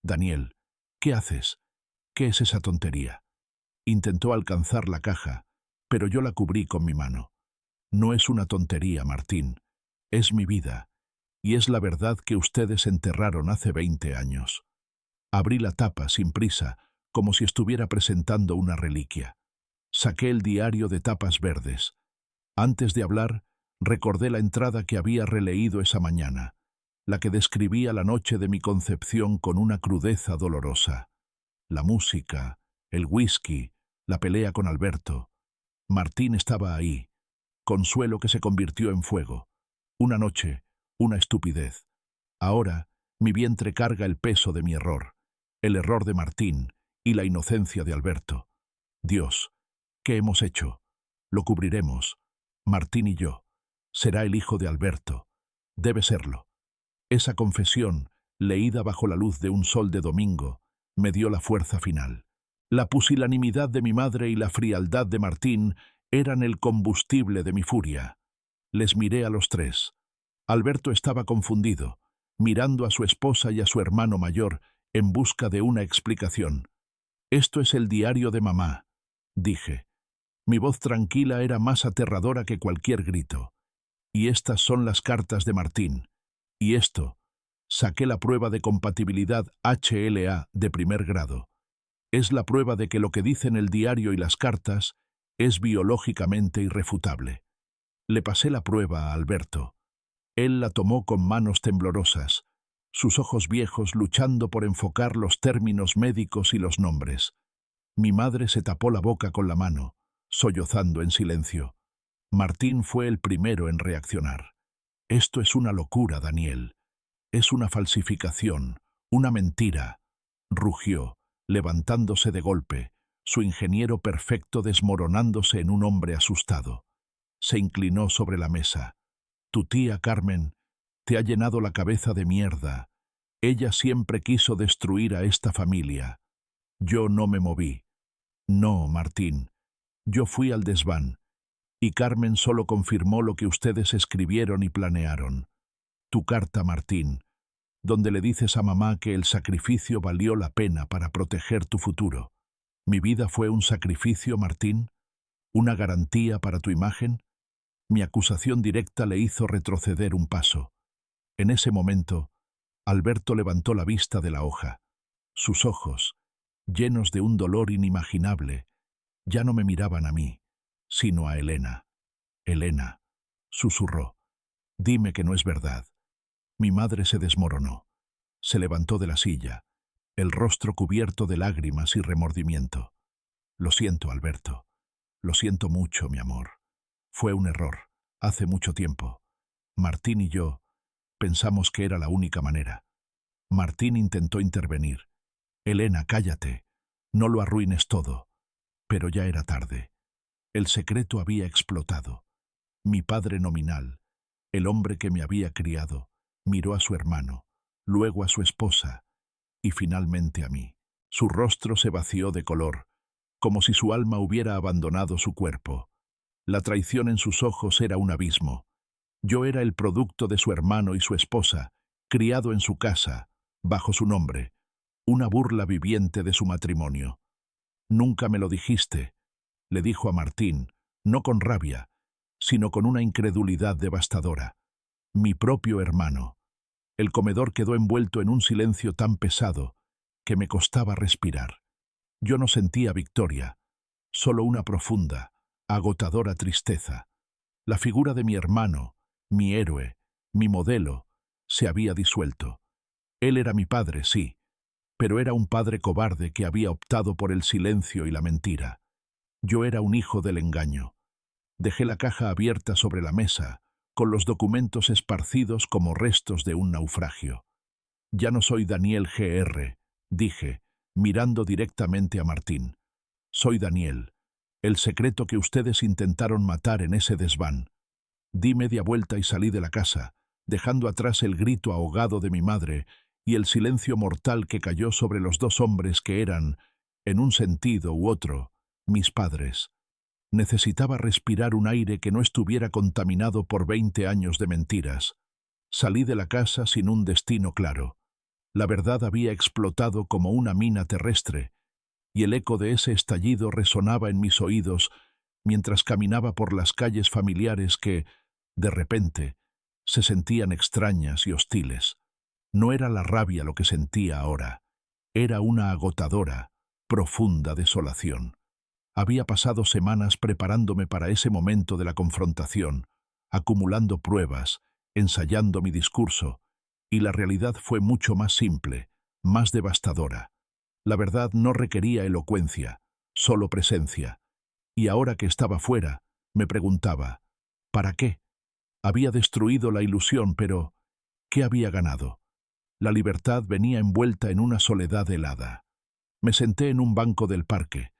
«Daniel, ¿qué haces? ¿Qué es esa tontería?» Intentó alcanzar la caja, pero yo la cubrí con mi mano. «No es una tontería, Martín. Es mi vida, y es la verdad que ustedes enterraron hace 20 años». Abrí la tapa sin prisa, como si estuviera presentando una reliquia. Saqué el diario de tapas verdes. Antes de hablar, recordé la entrada que había releído esa mañana, la que describía la noche de mi concepción con una crudeza dolorosa. La música, el whisky, la pelea con Alberto. Martín estaba ahí, consuelo que se convirtió en fuego. Una noche, una estupidez. Ahora, mi vientre carga el peso de mi error, el error de Martín y la inocencia de Alberto. Dios, ¿qué hemos hecho? Lo cubriremos, Martín y yo. Será el hijo de Alberto. Debe serlo. Esa confesión, leída bajo la luz de un sol de domingo, me dio la fuerza final. La pusilanimidad de mi madre y la frialdad de Martín eran el combustible de mi furia. Les miré a los tres. Alberto estaba confundido, mirando a su esposa y a su hermano mayor en busca de una explicación. «Esto es el diario de mamá», dije. Mi voz tranquila era más aterradora que cualquier grito. «Y estas son las cartas de Martín. Y esto», saqué la prueba de compatibilidad HLA de primer grado. «Es la prueba de que lo que dicen el diario y las cartas es biológicamente irrefutable». Le pasé la prueba a Alberto. Él la tomó con manos temblorosas, sus ojos viejos luchando por enfocar los términos médicos y los nombres. Mi madre se tapó la boca con la mano, sollozando en silencio. Martín fue el primero en reaccionar. «Esto es una locura, Daniel. Es una falsificación, una mentira», rugió, levantándose de golpe, su ingeniero perfecto desmoronándose en un hombre asustado. Se inclinó sobre la mesa. «Tu tía Carmen te ha llenado la cabeza de mierda. Ella siempre quiso destruir a esta familia». Yo no me moví. «No, Martín. Yo fui al desván, y Carmen solo confirmó lo que ustedes escribieron y planearon. Tu carta, Martín, donde le dices a mamá que el sacrificio valió la pena para proteger tu futuro. ¿Mi vida fue un sacrificio, Martín? ¿Una garantía para tu imagen?» Mi acusación directa le hizo retroceder un paso. En ese momento, Alberto levantó la vista de la hoja. Sus ojos, llenos de un dolor inimaginable, ya no me miraban a mí, sino a Elena. «Elena», susurró, «dime que no es verdad». Mi madre se desmoronó. Se levantó de la silla, el rostro cubierto de lágrimas y remordimiento. «Lo siento, Alberto. Lo siento mucho, mi amor. Fue un error, hace mucho tiempo. Martín y yo pensamos que era la única manera». Martín intentó intervenir. «Elena, cállate. No lo arruines todo». Pero ya era tarde. El secreto había explotado. Mi padre nominal, el hombre que me había criado, miró a su hermano, luego a su esposa, y finalmente a mí. Su rostro se vació de color, como si su alma hubiera abandonado su cuerpo. La traición en sus ojos era un abismo. Yo era el producto de su hermano y su esposa, criado en su casa, bajo su nombre, una burla viviente de su matrimonio. «Nunca me lo dijiste», le dijo a Martín, no con rabia, sino con una incredulidad devastadora. «Mi propio hermano». El comedor quedó envuelto en un silencio tan pesado que me costaba respirar. Yo no sentía victoria, solo una profunda, agotadora tristeza. La figura de mi hermano, mi héroe, mi modelo, se había disuelto. Él era mi padre, sí, pero era un padre cobarde que había optado por el silencio y la mentira. Yo era un hijo del engaño. Dejé la caja abierta sobre la mesa, con los documentos esparcidos como restos de un naufragio. «Ya no soy Daniel Gr», dije, mirando directamente a Martín. «Soy Daniel, el secreto que ustedes intentaron matar en ese desván». Di media vuelta y salí de la casa, dejando atrás el grito ahogado de mi madre y el silencio mortal que cayó sobre los dos hombres que eran, En un sentido u otro, mis padres. Necesitaba respirar un aire que no estuviera contaminado por 20 años de mentiras. Salí de la casa sin un destino claro. La verdad había explotado como una mina terrestre, y el eco de ese estallido resonaba en mis oídos mientras caminaba por las calles familiares que, de repente, se sentían extrañas y hostiles. No era la rabia lo que sentía ahora, era una agotadora, profunda desolación. Había pasado semanas preparándome para ese momento de la confrontación, acumulando pruebas, ensayando mi discurso, y la realidad fue mucho más simple, más devastadora. La verdad no requería elocuencia, solo presencia. Y ahora que estaba fuera, me preguntaba, ¿para qué? Había destruido la ilusión, pero ¿qué había ganado? La libertad venía envuelta en una soledad helada. Me senté en un banco del parque,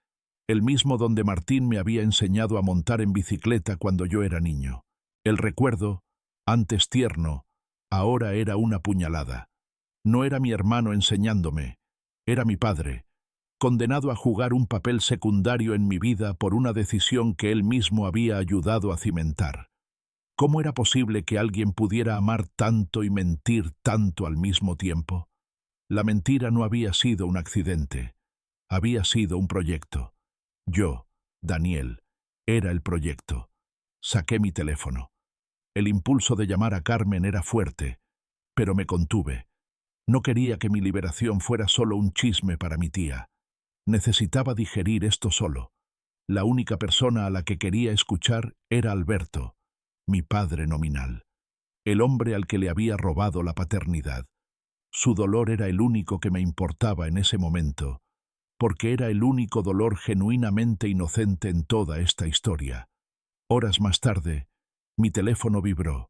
el mismo donde Martín me había enseñado a montar en bicicleta cuando yo era niño. El recuerdo, antes tierno, ahora era una puñalada. No era mi hermano enseñándome, era mi padre, condenado a jugar un papel secundario en mi vida por una decisión que él mismo había ayudado a cimentar. ¿Cómo era posible que alguien pudiera amar tanto y mentir tanto al mismo tiempo? La mentira no había sido un accidente, había sido un proyecto. Yo, Daniel, era el proyecto. Saqué mi teléfono. El impulso de llamar a Carmen era fuerte, pero me contuve. No quería que mi liberación fuera solo un chisme para mi tía. Necesitaba digerir esto solo. La única persona a la que quería escuchar era Alberto, mi padre nominal, el hombre al que le había robado la paternidad. Su dolor era el único que me importaba en ese momento, porque era el único dolor genuinamente inocente en toda esta historia. Horas más tarde, mi teléfono vibró.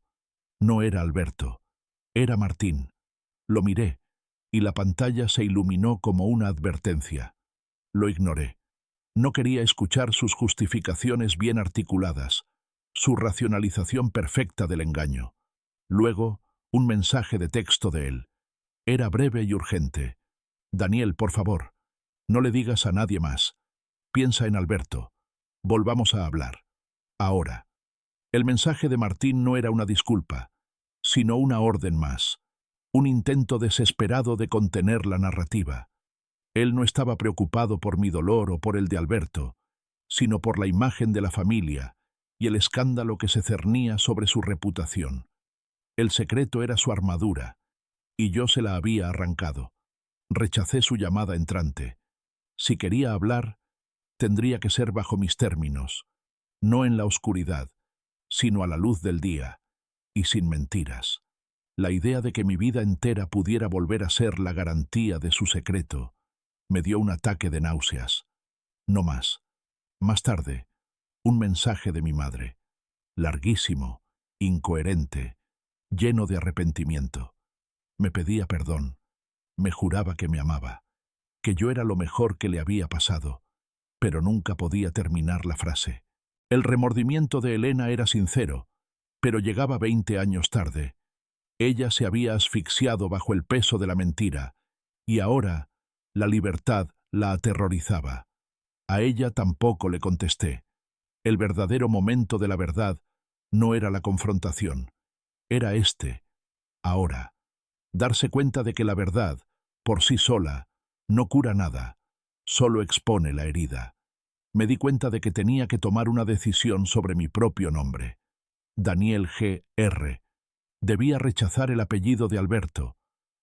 No era Alberto, era Martín. Lo miré, y la pantalla se iluminó como una advertencia. Lo ignoré. No quería escuchar sus justificaciones bien articuladas, su racionalización perfecta del engaño. Luego, un mensaje de texto de él. Era breve y urgente. Daniel, por favor, no le digas a nadie más. Piensa en Alberto. Volvamos a hablar. Ahora. El mensaje de Martín no era una disculpa, sino una orden más, un intento desesperado de contener la narrativa. Él no estaba preocupado por mi dolor o por el de Alberto, sino por la imagen de la familia y el escándalo que se cernía sobre su reputación. El secreto era su armadura, y yo se la había arrancado. Rechacé su llamada entrante. Si quería hablar, tendría que ser bajo mis términos, no en la oscuridad, sino a la luz del día, y sin mentiras. La idea de que mi vida entera pudiera volver a ser la garantía de su secreto me dio un ataque de náuseas. No más. Más tarde, un mensaje de mi madre, larguísimo, incoherente, lleno de arrepentimiento. Me pedía perdón, me juraba que me amaba, que yo era lo mejor que le había pasado, pero nunca podía terminar la frase. El remordimiento de Elena era sincero, pero llegaba 20 años tarde. Ella se había asfixiado bajo el peso de la mentira, y ahora la libertad la aterrorizaba. A ella tampoco le contesté. El verdadero momento de la verdad no era la confrontación, era ahora. Darse cuenta de que la verdad, por sí sola, no cura nada, solo expone la herida. Me di cuenta de que tenía que tomar una decisión sobre mi propio nombre. Daniel G.R. Debía rechazar el apellido de Alberto,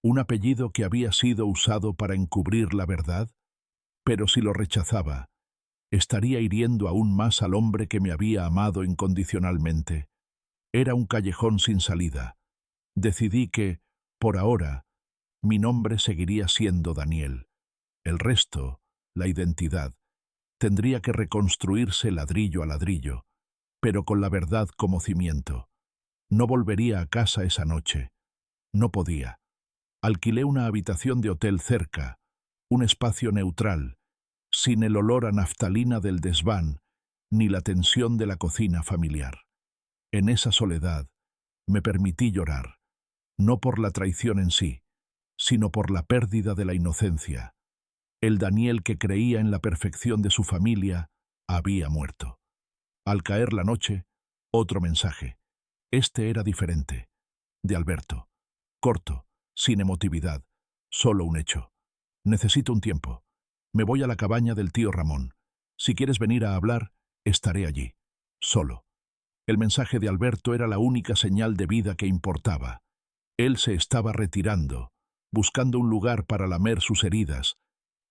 un apellido que había sido usado para encubrir la verdad, pero si lo rechazaba, estaría hiriendo aún más al hombre que me había amado incondicionalmente. Era un callejón sin salida. Decidí que, por ahora, mi nombre seguiría siendo Daniel. El resto, la identidad, tendría que reconstruirse ladrillo a ladrillo, pero con la verdad como cimiento. No volvería a casa esa noche. No podía. Alquilé una habitación de hotel cerca, un espacio neutral, sin el olor a naftalina del desván, ni la tensión de la cocina familiar. En esa soledad, me permití llorar, no por la traición en sí, sino por la pérdida de la inocencia. El Daniel que creía en la perfección de su familia había muerto. Al caer la noche, otro mensaje. Este era diferente. De Alberto. Corto, sin emotividad, solo un hecho. Necesito un tiempo. Me voy a la cabaña del tío Ramón. Si quieres venir a hablar, estaré allí. Solo. El mensaje de Alberto era la única señal de vida que importaba. Él se estaba retirando, buscando un lugar para lamer sus heridas,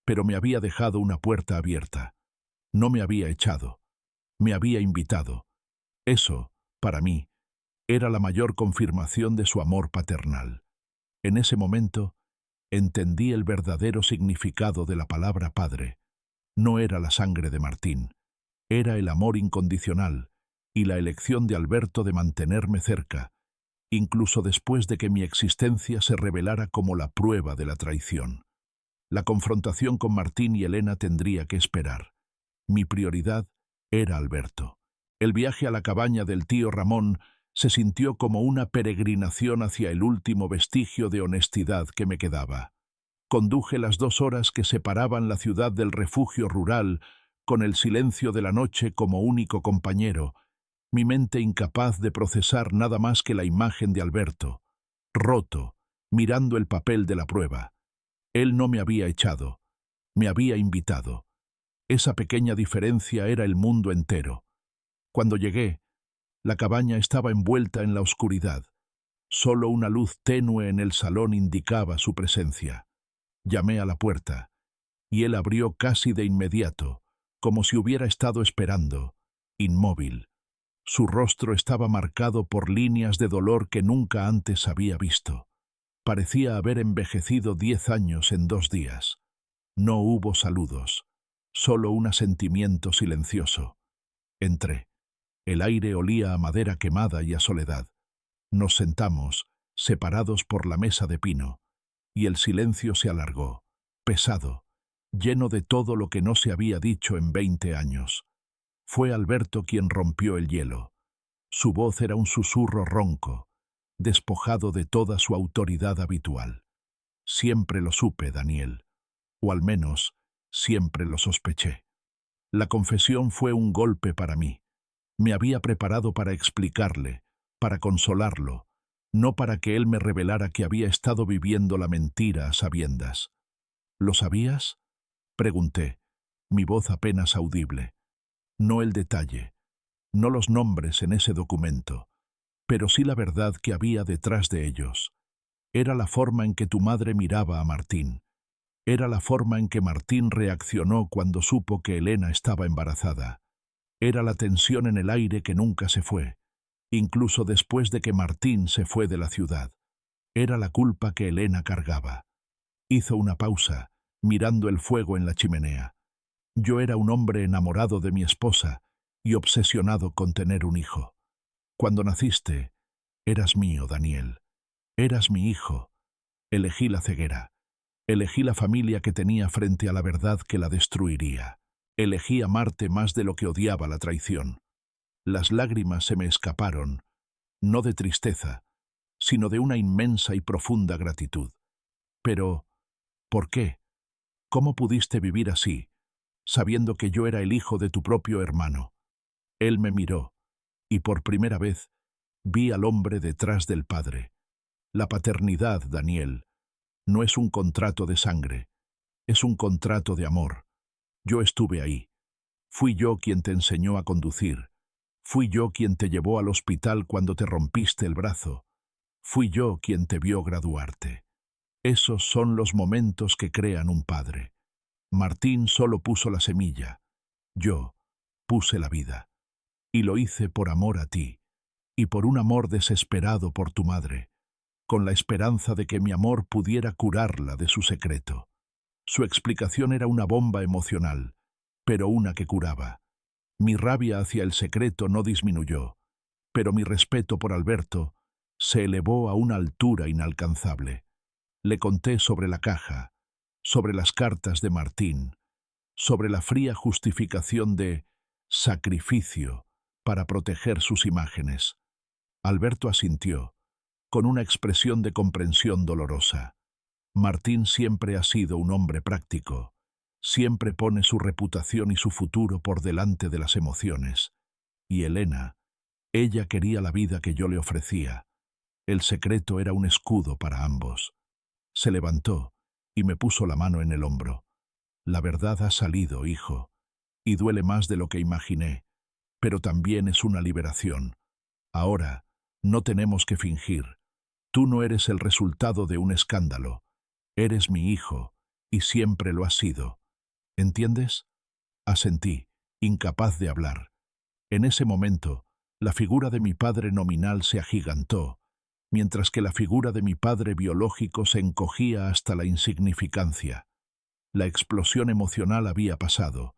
pero me había dejado una puerta abierta. No me había echado. Me había invitado. Eso, para mí, era la mayor confirmación de su amor paternal. En ese momento, entendí el verdadero significado de la palabra padre. No era la sangre de Martín, era el amor incondicional y la elección de Alberto de mantenerme cerca, incluso después de que mi existencia se revelara como la prueba de la traición. La confrontación con Martín y Elena tendría que esperar. Mi prioridad era Alberto. El viaje a la cabaña del tío Ramón se sintió como una peregrinación hacia el último vestigio de honestidad que me quedaba. Conduje las 2 horas que separaban la ciudad del refugio rural, con el silencio de la noche como único compañero, mi mente incapaz de procesar nada más que la imagen de Alberto, roto, mirando el papel de la prueba. Él no me había echado, me había invitado. Esa pequeña diferencia era el mundo entero. Cuando llegué, la cabaña estaba envuelta en la oscuridad. Solo una luz tenue en el salón indicaba su presencia. Llamé a la puerta, y él abrió casi de inmediato, como si hubiera estado esperando, inmóvil. Su rostro estaba marcado por líneas de dolor que nunca antes había visto. Parecía haber envejecido 10 años en 2 días. No hubo saludos, solo un asentimiento silencioso. Entré. El aire olía a madera quemada y a soledad. Nos sentamos, separados por la mesa de pino, y el silencio se alargó, pesado, lleno de todo lo que no se había dicho en 20 años. Fue Alberto quien rompió el hielo. Su voz era un susurro ronco, despojado de toda su autoridad habitual. Siempre lo supe, Daniel, o al menos siempre lo sospeché. La confesión fue un golpe para mí. Me había preparado para explicarle, para consolarlo, no para que él me revelara que había estado viviendo la mentira a sabiendas. ¿Lo sabías?, pregunté, mi voz apenas audible. No el detalle, no los nombres en ese documento, pero sí la verdad que había detrás de ellos. Era la forma en que tu madre miraba a Martín. Era la forma en que Martín reaccionó cuando supo que Elena estaba embarazada. Era la tensión en el aire que nunca se fue, incluso después de que Martín se fue de la ciudad. Era la culpa que Elena cargaba. Hizo una pausa, mirando el fuego en la chimenea. Yo era un hombre enamorado de mi esposa y obsesionado con tener un hijo. Cuando naciste, eras mío, Daniel. Eras mi hijo. Elegí la ceguera. Elegí la familia que tenía frente a la verdad que la destruiría. Elegí amarte más de lo que odiaba la traición. Las lágrimas se me escaparon, no de tristeza, sino de una inmensa y profunda gratitud. Pero, ¿por qué? ¿Cómo pudiste vivir así, sabiendo que yo era el hijo de tu propio hermano? Él me miró, y por primera vez vi al hombre detrás del padre. La paternidad, Daniel, no es un contrato de sangre, es un contrato de amor. Yo estuve ahí. Fui yo quien te enseñó a conducir. Fui yo quien te llevó al hospital cuando te rompiste el brazo. Fui yo quien te vio graduarte. Esos son los momentos que crean un padre. Martín solo puso la semilla. Yo puse la vida. Y lo hice por amor a ti, y por un amor desesperado por tu madre, con la esperanza de que mi amor pudiera curarla de su secreto. Su explicación era una bomba emocional, pero una que curaba. Mi rabia hacia el secreto no disminuyó, pero mi respeto por Alberto se elevó a una altura inalcanzable. Le conté sobre la caja, sobre las cartas de Martín, sobre la fría justificación de sacrificio para proteger sus imágenes. Alberto asintió, con una expresión de comprensión dolorosa. Martín siempre ha sido un hombre práctico. Siempre pone su reputación y su futuro por delante de las emociones. Y Elena, ella quería la vida que yo le ofrecía. El secreto era un escudo para ambos. Se levantó y me puso la mano en el hombro. La verdad ha salido, hijo, y duele más de lo que imaginé, pero también es una liberación. Ahora, no tenemos que fingir. Tú no eres el resultado de un escándalo. Eres mi hijo, y siempre lo has sido. ¿Entiendes? Asentí, incapaz de hablar. En ese momento, la figura de mi padre nominal se agigantó, mientras que la figura de mi padre biológico se encogía hasta la insignificancia. La explosión emocional había pasado,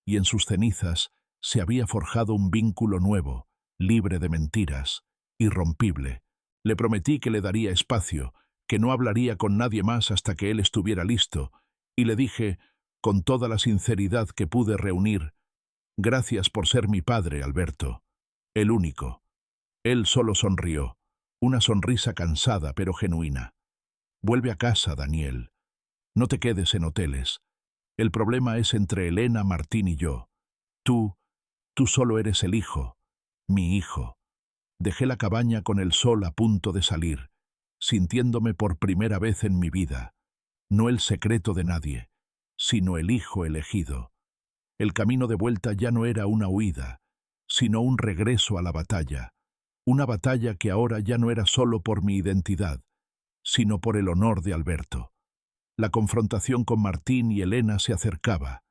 y en sus cenizas se había forjado un vínculo nuevo, libre de mentiras, irrompible. Le prometí que le daría espacio, que no hablaría con nadie más hasta que él estuviera listo, y le dije, con toda la sinceridad que pude reunir, «Gracias por ser mi padre, Alberto. El único». Él solo sonrió, una sonrisa cansada pero genuina. «Vuelve a casa, Daniel. No te quedes en hoteles. El problema es entre Elena, Martín y yo. Tú solo eres el hijo, mi hijo». Dejé la cabaña con el sol a punto de salir, sintiéndome por primera vez en mi vida, no el secreto de nadie, sino el hijo elegido. El camino de vuelta ya no era una huida, sino un regreso a la batalla, una batalla que ahora ya no era solo por mi identidad, sino por el honor de Alberto. La confrontación con Martín y Elena se acercaba,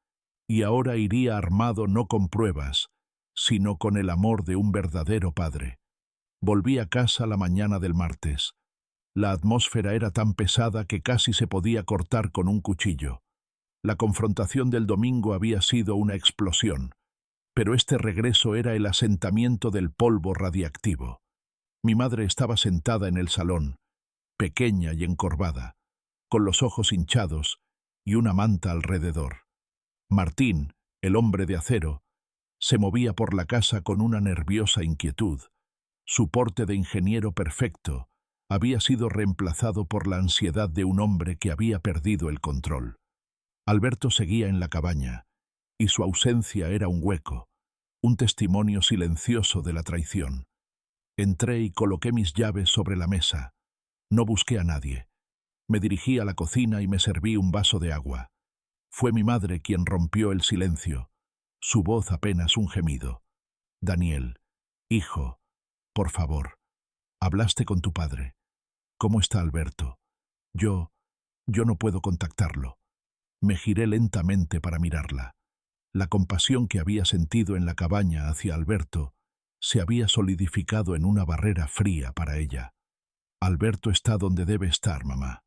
y ahora iría armado no con pruebas, sino con el amor de un verdadero padre. Volví a casa la mañana del martes. La atmósfera era tan pesada que casi se podía cortar con un cuchillo. La confrontación del domingo había sido una explosión, pero este regreso era el asentamiento del polvo radiactivo. Mi madre estaba sentada en el salón, pequeña y encorvada, con los ojos hinchados y una manta alrededor. Martín, el hombre de acero, se movía por la casa con una nerviosa inquietud. Su porte de ingeniero perfecto había sido reemplazado por la ansiedad de un hombre que había perdido el control. Alberto seguía en la cabaña, y su ausencia era un hueco, un testimonio silencioso de la traición. Entré y coloqué mis llaves sobre la mesa. No busqué a nadie. Me dirigí a la cocina y me serví un vaso de agua. Fue mi madre quien rompió el silencio, su voz apenas un gemido. «Daniel, hijo, por favor, hablaste con tu padre. ¿Cómo está Alberto? Yo no puedo contactarlo». Me giré lentamente para mirarla. La compasión que había sentido en la cabaña hacia Alberto se había solidificado en una barrera fría para ella. «Alberto está donde debe estar, mamá.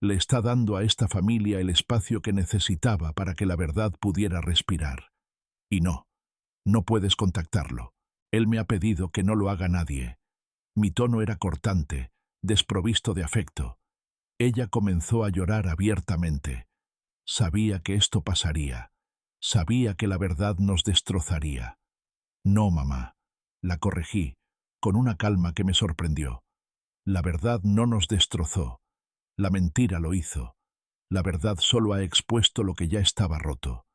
Le está dando a esta familia el espacio que necesitaba para que la verdad pudiera respirar. Y no puedes contactarlo. Él me ha pedido que no lo haga nadie». Mi tono era cortante, desprovisto de afecto. Ella comenzó a llorar abiertamente. Sabía que esto pasaría. Sabía que la verdad nos destrozaría. «No, mamá», la corregí, con una calma que me sorprendió. «La verdad no nos destrozó. La mentira lo hizo. La verdad solo ha expuesto lo que ya estaba roto.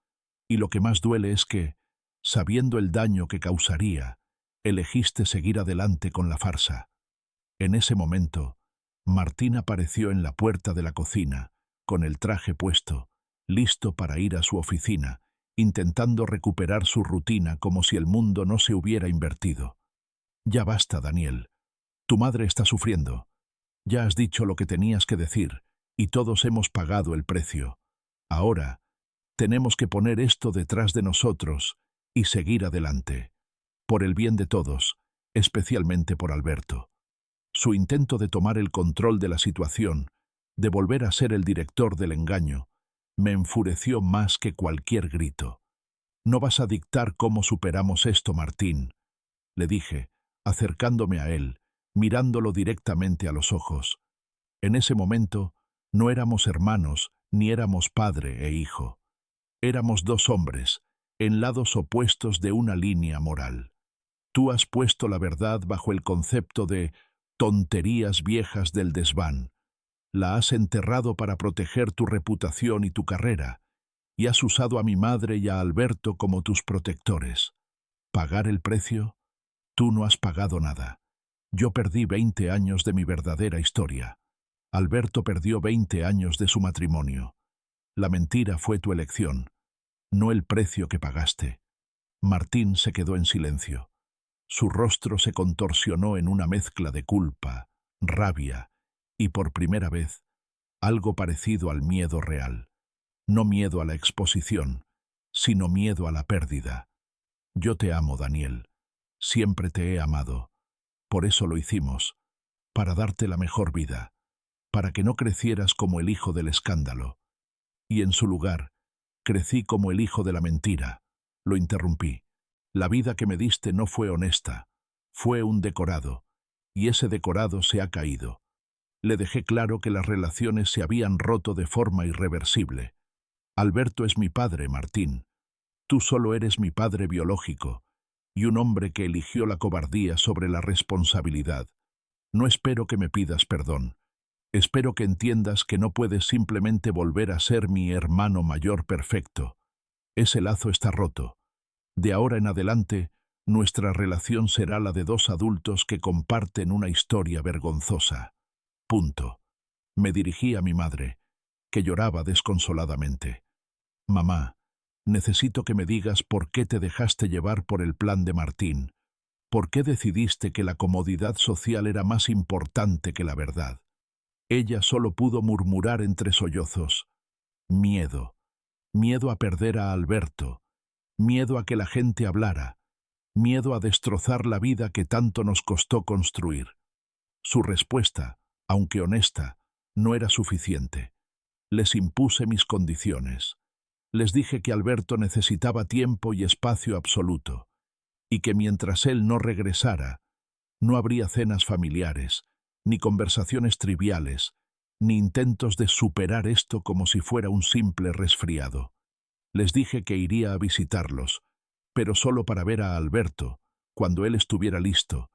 Y lo que más duele es que, sabiendo el daño que causaría, elegiste seguir adelante con la farsa». En ese momento, Martín apareció en la puerta de la cocina, con el traje puesto, listo para ir a su oficina, intentando recuperar su rutina como si el mundo no se hubiera invertido. «Ya basta, Daniel. Tu madre está sufriendo. Ya has dicho lo que tenías que decir, y todos hemos pagado el precio. Ahora, tenemos que poner esto detrás de nosotros y seguir adelante. Por el bien de todos, especialmente por Alberto». Su intento de tomar el control de la situación, de volver a ser el director del engaño, me enfureció más que cualquier grito. «No vas a dictar cómo superamos esto, Martín», le dije, acercándome a él, mirándolo directamente a los ojos. En ese momento, no éramos hermanos, ni éramos padre e hijo. Éramos dos hombres, en lados opuestos de una línea moral. Tú has puesto la verdad bajo el concepto de tonterías viejas del desván. La has enterrado para proteger tu reputación y tu carrera, y has usado a mi madre y a Alberto como tus protectores. ¿Pagar el precio? Tú no has pagado nada. Yo perdí 20 años de mi verdadera historia. Alberto perdió 20 años de su matrimonio. La mentira fue tu elección, no el precio que pagaste. Martín se quedó en silencio. Su rostro se contorsionó en una mezcla de culpa, rabia y, por primera vez, algo parecido al miedo real. No miedo a la exposición, sino miedo a la pérdida. Yo te amo, Daniel. Siempre te he amado. Por eso lo hicimos, para darte la mejor vida, para que no crecieras como el hijo del escándalo. Y en su lugar, crecí como el hijo de la mentira. Lo interrumpí. La vida que me diste no fue honesta, fue un decorado, y ese decorado se ha caído. Le dejé claro que las relaciones se habían roto de forma irreversible. Alberto es mi padre, Martín. Tú solo eres mi padre biológico, y un hombre que eligió la cobardía sobre la responsabilidad. No espero que me pidas perdón. Espero que entiendas que no puedes simplemente volver a ser mi hermano mayor perfecto. Ese lazo está roto. De ahora en adelante, nuestra relación será la de dos adultos que comparten una historia vergonzosa. Punto. Me dirigí a mi madre, que lloraba desconsoladamente. Mamá, necesito que me digas por qué te dejaste llevar por el plan de Martín. ¿Por qué decidiste que la comodidad social era más importante que la verdad? Ella solo pudo murmurar entre sollozos. Miedo. Miedo a perder a Alberto. Miedo a que la gente hablara. Miedo a destrozar la vida que tanto nos costó construir. Su respuesta, aunque honesta, no era suficiente. Les impuse mis condiciones. Les dije que Alberto necesitaba tiempo y espacio absoluto, y que mientras él no regresara, no habría cenas familiares, ni conversaciones triviales, ni intentos de superar esto como si fuera un simple resfriado. Les dije que iría a visitarlos, pero solo para ver a Alberto, cuando él estuviera listo,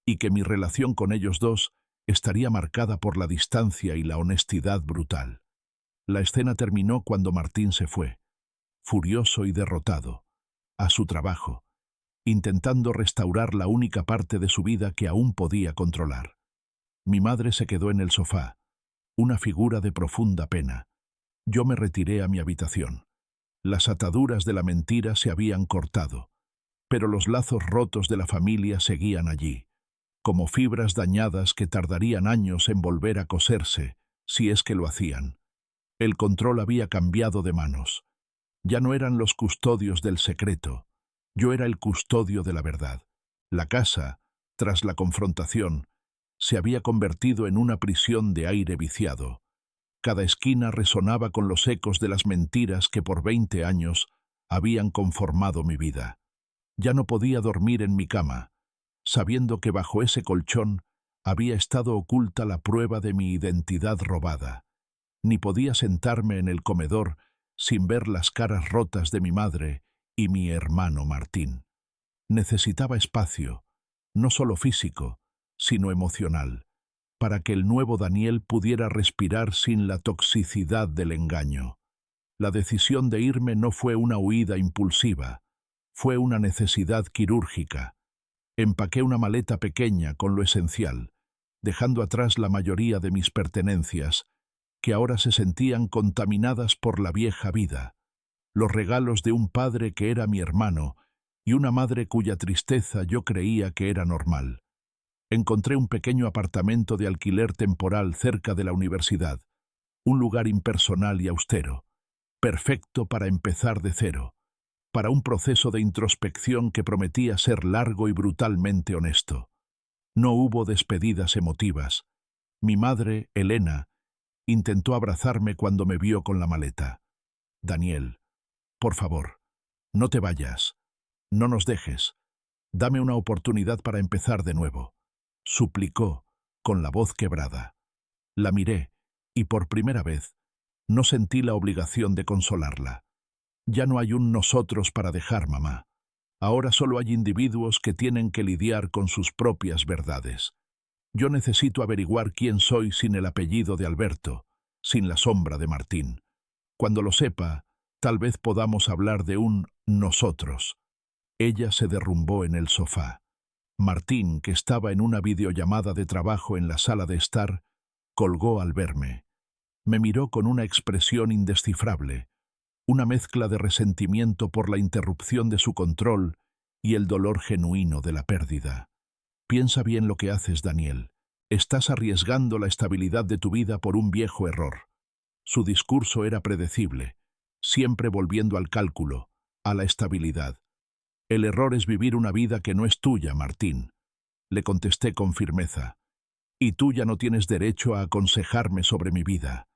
y que mi relación con ellos dos estaría marcada por la distancia y la honestidad brutal. La escena terminó cuando Martín se fue, furioso y derrotado, a su trabajo, intentando restaurar la única parte de su vida que aún podía controlar. Mi madre se quedó en el sofá, una figura de profunda pena. Yo me retiré a mi habitación. Las ataduras de la mentira se habían cortado, pero los lazos rotos de la familia seguían allí, como fibras dañadas que tardarían años en volver a coserse, si es que lo hacían. El control había cambiado de manos. Ya no eran los custodios del secreto, yo era el custodio de la verdad. La casa, tras la confrontación, se había convertido en una prisión de aire viciado. Cada esquina resonaba con los ecos de las mentiras que por 20 años habían conformado mi vida. Ya no podía dormir en mi cama, sabiendo que bajo ese colchón había estado oculta la prueba de mi identidad robada. Ni podía sentarme en el comedor sin ver las caras rotas de mi madre y mi hermano Martín. Necesitaba espacio, no solo físico, sino emocional, para que el nuevo Daniel pudiera respirar sin la toxicidad del engaño. La decisión de irme no fue una huida impulsiva, fue una necesidad quirúrgica. Empaqué una maleta pequeña con lo esencial, dejando atrás la mayoría de mis pertenencias, que ahora se sentían contaminadas por la vieja vida, los regalos de un padre que era mi hermano y una madre cuya tristeza yo creía que era normal. Encontré un pequeño apartamento de alquiler temporal cerca de la universidad, un lugar impersonal y austero, perfecto para empezar de cero, para un proceso de introspección que prometía ser largo y brutalmente honesto. No hubo despedidas emotivas. Mi madre, Elena, intentó abrazarme cuando me vio con la maleta. Daniel, por favor, no te vayas, no nos dejes, dame una oportunidad para empezar de nuevo, suplicó, con la voz quebrada. La miré, y por primera vez, no sentí la obligación de consolarla. Ya no hay un nosotros para dejar, mamá. Ahora solo hay individuos que tienen que lidiar con sus propias verdades. Yo necesito averiguar quién soy sin el apellido de Alberto, sin la sombra de Martín. Cuando lo sepa, Tal vez podamos hablar de un nosotros. Ella se derrumbó en el sofá. Martín, que estaba en una videollamada de trabajo en la sala de estar, colgó al verme. Me miró con una expresión indescifrable, una mezcla de resentimiento por la interrupción de su control y el dolor genuino de la pérdida. Piensa bien lo que haces, Daniel. Estás arriesgando la estabilidad de tu vida por un viejo error. Su discurso era predecible, siempre volviendo al cálculo, a la estabilidad. El error es vivir una vida que no es tuya, Martín. Le contesté con firmeza. Y tú ya no tienes derecho a aconsejarme sobre mi vida.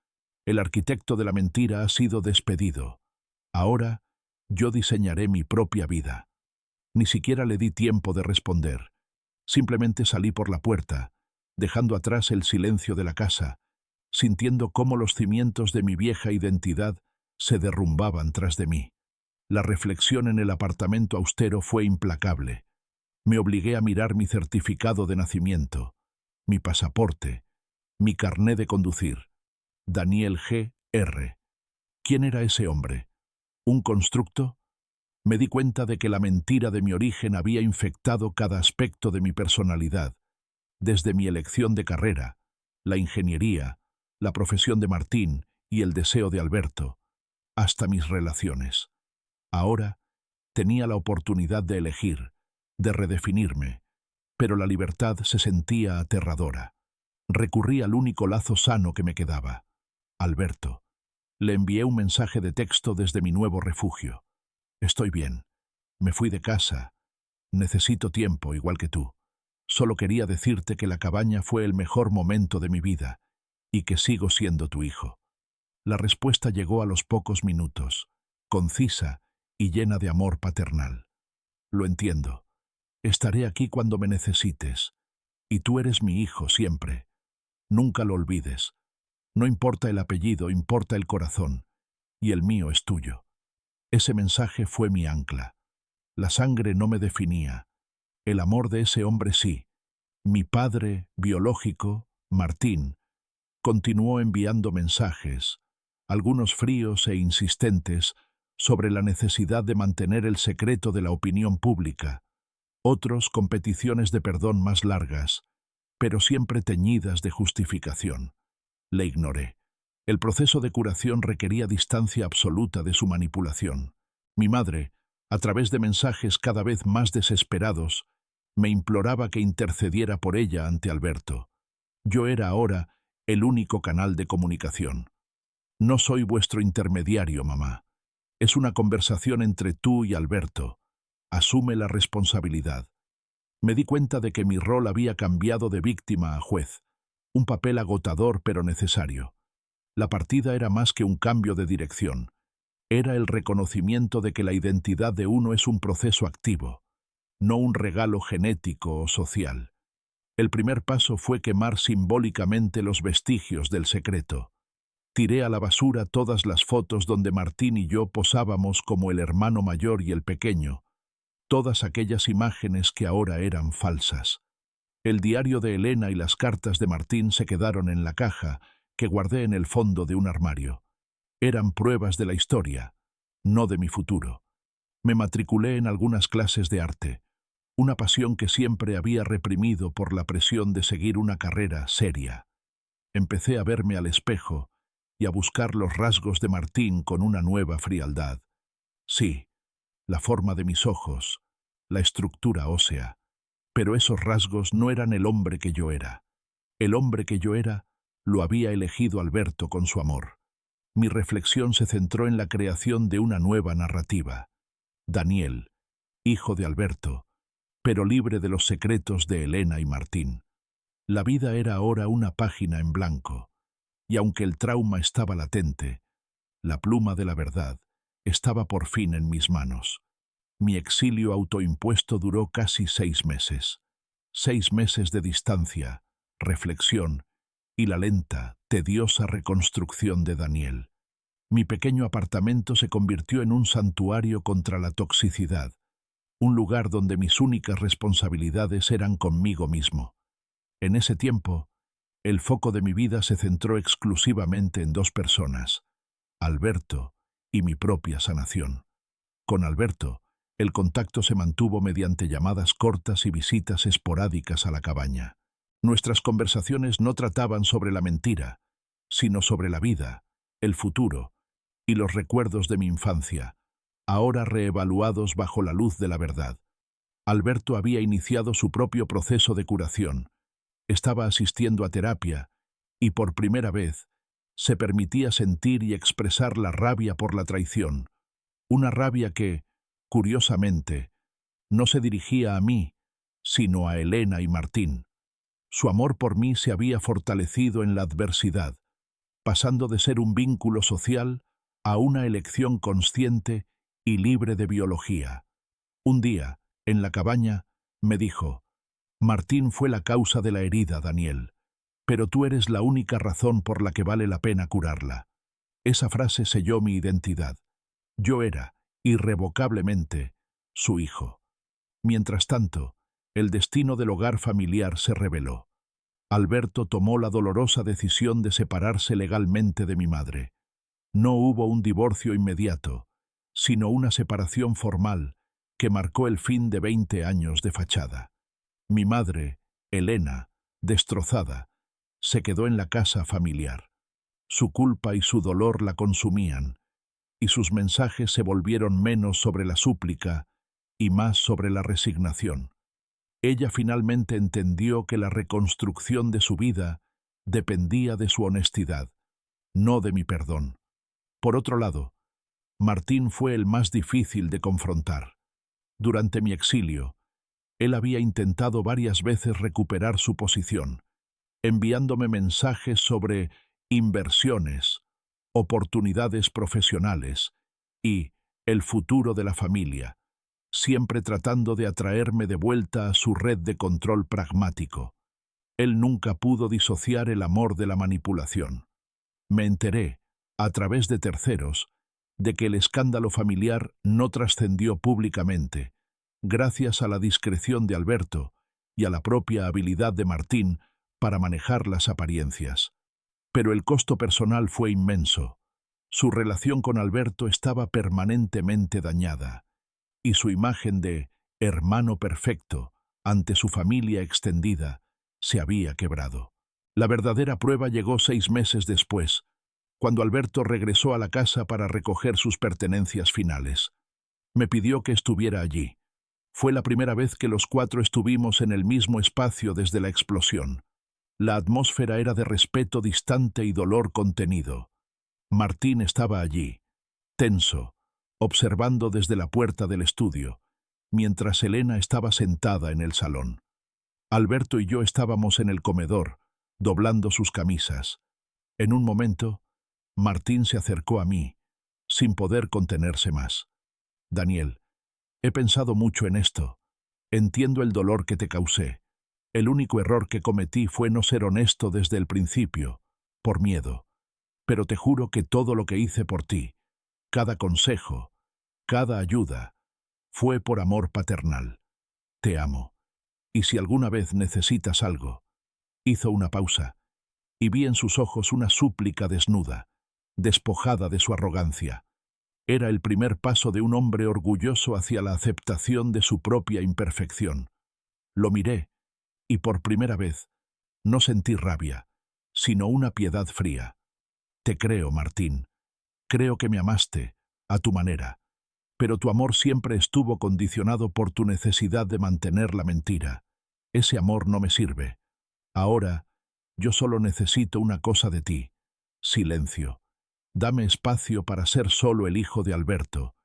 El arquitecto de la mentira ha sido despedido. Ahora, yo diseñaré mi propia vida. Ni siquiera le di tiempo de responder. Simplemente salí por la puerta, dejando atrás el silencio de la casa, sintiendo cómo los cimientos de mi vieja identidad se derrumbaban tras de mí. La reflexión en el apartamento austero fue implacable. Me obligué a mirar mi certificado de nacimiento, mi pasaporte, mi carné de conducir. Daniel G. R. ¿Quién era ese hombre? ¿Un constructo? Me di cuenta de que la mentira de mi origen había infectado cada aspecto de mi personalidad, desde mi elección de carrera, la ingeniería, la profesión de Martín y el deseo de Alberto, hasta mis relaciones. Ahora tenía la oportunidad de elegir, de redefinirme, pero la libertad se sentía aterradora. Recurrí al único lazo sano que me quedaba, Alberto. Le envié un mensaje de texto desde mi nuevo refugio. Estoy bien. Me fui de casa. Necesito tiempo, igual que tú. Solo quería decirte que la cabaña fue el mejor momento de mi vida y que sigo siendo tu hijo. La respuesta llegó a los pocos minutos, concisa y llena de amor paternal. Lo entiendo. Estaré aquí cuando me necesites. Y tú eres mi hijo siempre. Nunca lo olvides. No importa el apellido, importa el corazón. Y el mío es tuyo. Ese mensaje fue mi ancla. La sangre no me definía. El amor de ese hombre sí. Mi padre, biológico, Martín, continuó enviando mensajes, algunos fríos e insistentes, sobre la necesidad de mantener el secreto de la opinión pública, otros con peticiones de perdón más largas, pero siempre teñidas de justificación. Le ignoré. El proceso de curación requería distancia absoluta de su manipulación. Mi madre, a través de mensajes cada vez más desesperados, me imploraba que intercediera por ella ante Alberto. Yo era ahora el único canal de comunicación. No soy vuestro intermediario, mamá. Es una conversación entre tú y Alberto. Asume la responsabilidad. Me di cuenta de que mi rol había cambiado de víctima a juez, un papel agotador pero necesario. La partida era más que un cambio de dirección. Era el reconocimiento de que la identidad de uno es un proceso activo, no un regalo genético o social. El primer paso fue quemar simbólicamente los vestigios del secreto. Tiré a la basura todas las fotos donde Martín y yo posábamos como el hermano mayor y el pequeño, todas aquellas imágenes que ahora eran falsas. El diario de Elena y las cartas de Martín se quedaron en la caja que guardé en el fondo de un armario. Eran pruebas de la historia, no de mi futuro. Me matriculé en algunas clases de arte, una pasión que siempre había reprimido por la presión de seguir una carrera seria. Empecé a verme al espejo y a buscar los rasgos de Martín con una nueva frialdad. Sí, la forma de mis ojos, la estructura ósea, pero esos rasgos no eran el hombre que yo era. El hombre que yo era lo había elegido Alberto con su amor. Mi reflexión se centró en la creación de una nueva narrativa. Daniel, hijo de Alberto, pero libre de los secretos de Elena y Martín. La vida era ahora una página en blanco, y aunque el trauma estaba latente, la pluma de la verdad estaba por fin en mis manos. Mi exilio autoimpuesto duró casi 6 meses. 6 meses de distancia, reflexión y la lenta, tediosa reconstrucción de Daniel. Mi pequeño apartamento se convirtió en un santuario contra la toxicidad, un lugar donde mis únicas responsabilidades eran conmigo mismo. En ese tiempo, el foco de mi vida se centró exclusivamente en 2 personas, Alberto y mi propia sanación. Con Alberto, el contacto se mantuvo mediante llamadas cortas y visitas esporádicas a la cabaña. Nuestras conversaciones no trataban sobre la mentira, sino sobre la vida, el futuro y los recuerdos de mi infancia, ahora reevaluados bajo la luz de la verdad. Alberto había iniciado su propio proceso de curación, estaba asistiendo a terapia y por primera vez se permitía sentir y expresar la rabia por la traición, una rabia que, curiosamente, no se dirigía a mí, sino a Elena y Martín. Su amor por mí se había fortalecido en la adversidad, pasando de ser un vínculo social a una elección consciente y libre de biología. Un día, en la cabaña, me dijo: «Martín fue la causa de la herida, Daniel, pero tú eres la única razón por la que vale la pena curarla». Esa frase selló mi identidad. Yo era, irrevocablemente, su hijo. Mientras tanto, el destino del hogar familiar se reveló. Alberto tomó la dolorosa decisión de separarse legalmente de mi madre. No hubo un divorcio inmediato, sino una separación formal que marcó el fin de 20 años de fachada. Mi madre, Elena, destrozada, se quedó en la casa familiar. Su culpa y su dolor la consumían, y sus mensajes se volvieron menos sobre la súplica y más sobre la resignación. Ella finalmente entendió que la reconstrucción de su vida dependía de su honestidad, no de mi perdón. Por otro lado, Martín fue el más difícil de confrontar. Durante mi exilio, él había intentado varias veces recuperar su posición, enviándome mensajes sobre inversiones, oportunidades profesionales y el futuro de la familia, siempre tratando de atraerme de vuelta a su red de control pragmático. Él nunca pudo disociar el amor de la manipulación. Me enteré, a través de terceros, de que el escándalo familiar no trascendió públicamente, gracias a la discreción de Alberto y a la propia habilidad de Martín para manejar las apariencias. Pero el costo personal fue inmenso. Su relación con Alberto estaba permanentemente dañada, y su imagen de hermano perfecto ante su familia extendida se había quebrado. La verdadera prueba llegó 6 meses después, cuando Alberto regresó a la casa para recoger sus pertenencias finales. Me pidió que estuviera allí. Fue la primera vez que los 4 estuvimos en el mismo espacio desde la explosión. La atmósfera era de respeto distante y dolor contenido. Martín estaba allí, tenso, observando desde la puerta del estudio, mientras Elena estaba sentada en el salón. Alberto y yo estábamos en el comedor, doblando sus camisas. En un momento, Martín se acercó a mí, sin poder contenerse más. «Daniel, he pensado mucho en esto. Entiendo el dolor que te causé. El único error que cometí fue no ser honesto desde el principio, por miedo. Pero te juro que todo lo que hice por ti, cada consejo, cada ayuda, fue por amor paternal. Te amo. Y si alguna vez necesitas algo». Hizo una pausa, y vi en sus ojos una súplica desnuda, despojada de su arrogancia. Era el primer paso de un hombre orgulloso hacia la aceptación de su propia imperfección. Lo miré, y por primera vez, no sentí rabia, sino una piedad fría. «Te creo, Martín. Creo que me amaste, a tu manera. Pero tu amor siempre estuvo condicionado por tu necesidad de mantener la mentira. Ese amor no me sirve. Ahora, yo solo necesito una cosa de ti: silencio. Dame espacio para ser solo el hijo de Alberto,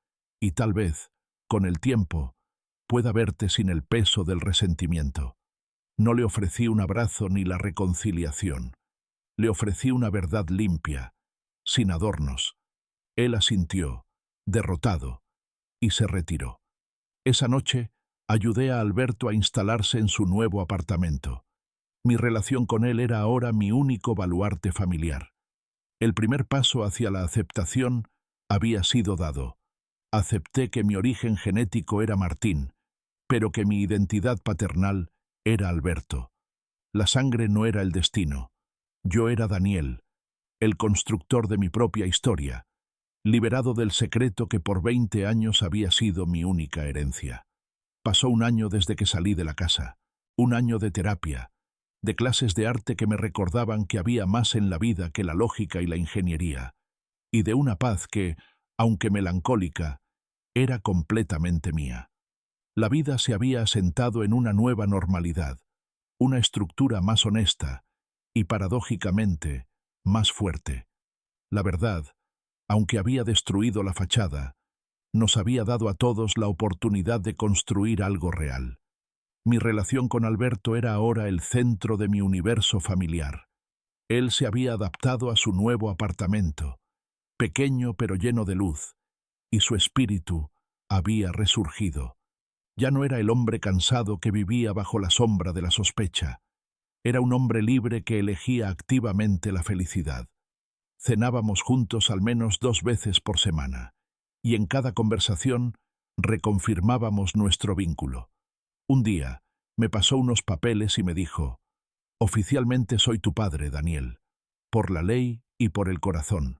y tal vez, con el tiempo, pueda verte sin el peso del resentimiento». No le ofrecí un abrazo ni la reconciliación. Le ofrecí una verdad limpia, sin adornos. Él asintió, derrotado, y se retiró. Esa noche, ayudé a Alberto a instalarse en su nuevo apartamento. Mi relación con él era ahora mi único baluarte familiar. El primer paso hacia la aceptación había sido dado. Acepté que mi origen genético era Martín, pero que mi identidad paternal era Alberto. La sangre no era el destino. Yo era Daniel, el constructor de mi propia historia, liberado del secreto que por 20 años había sido mi única herencia. Pasó un año desde que salí de la casa, un año de terapia, de clases de arte que me recordaban que había más en la vida que la lógica y la ingeniería, y de una paz que, aunque melancólica, era completamente mía. La vida se había asentado en una nueva normalidad, una estructura más honesta y, paradójicamente, más fuerte. La verdad, aunque había destruido la fachada, nos había dado a todos la oportunidad de construir algo real. Mi relación con Alberto era ahora el centro de mi universo familiar. Él se había adaptado a su nuevo apartamento, pequeño pero lleno de luz, y su espíritu había resurgido. Ya no era el hombre cansado que vivía bajo la sombra de la sospecha. Era un hombre libre que elegía activamente la felicidad. Cenábamos juntos al menos 2 veces por semana, y en cada conversación reconfirmábamos nuestro vínculo. Un día me pasó unos papeles y me dijo: «Oficialmente soy tu padre, Daniel, por la ley y por el corazón».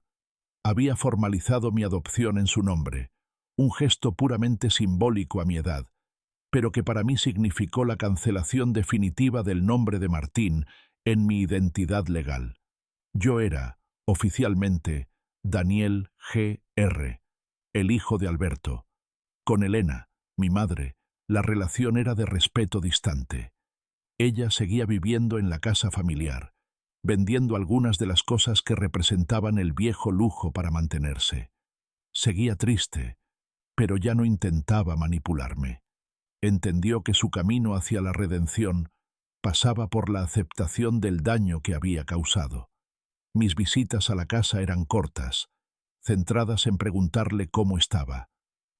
Había formalizado mi adopción en su nombre, un gesto puramente simbólico a mi edad, pero que para mí significó la cancelación definitiva del nombre de Martín en mi identidad legal. Yo era, oficialmente, Daniel G.R., el hijo de Alberto. Con Elena, mi madre, la relación era de respeto distante. Ella seguía viviendo en la casa familiar, vendiendo algunas de las cosas que representaban el viejo lujo para mantenerse. Seguía triste, pero ya no intentaba manipularme. Entendió que su camino hacia la redención pasaba por la aceptación del daño que había causado. Mis visitas a la casa eran cortas, centradas en preguntarle cómo estaba.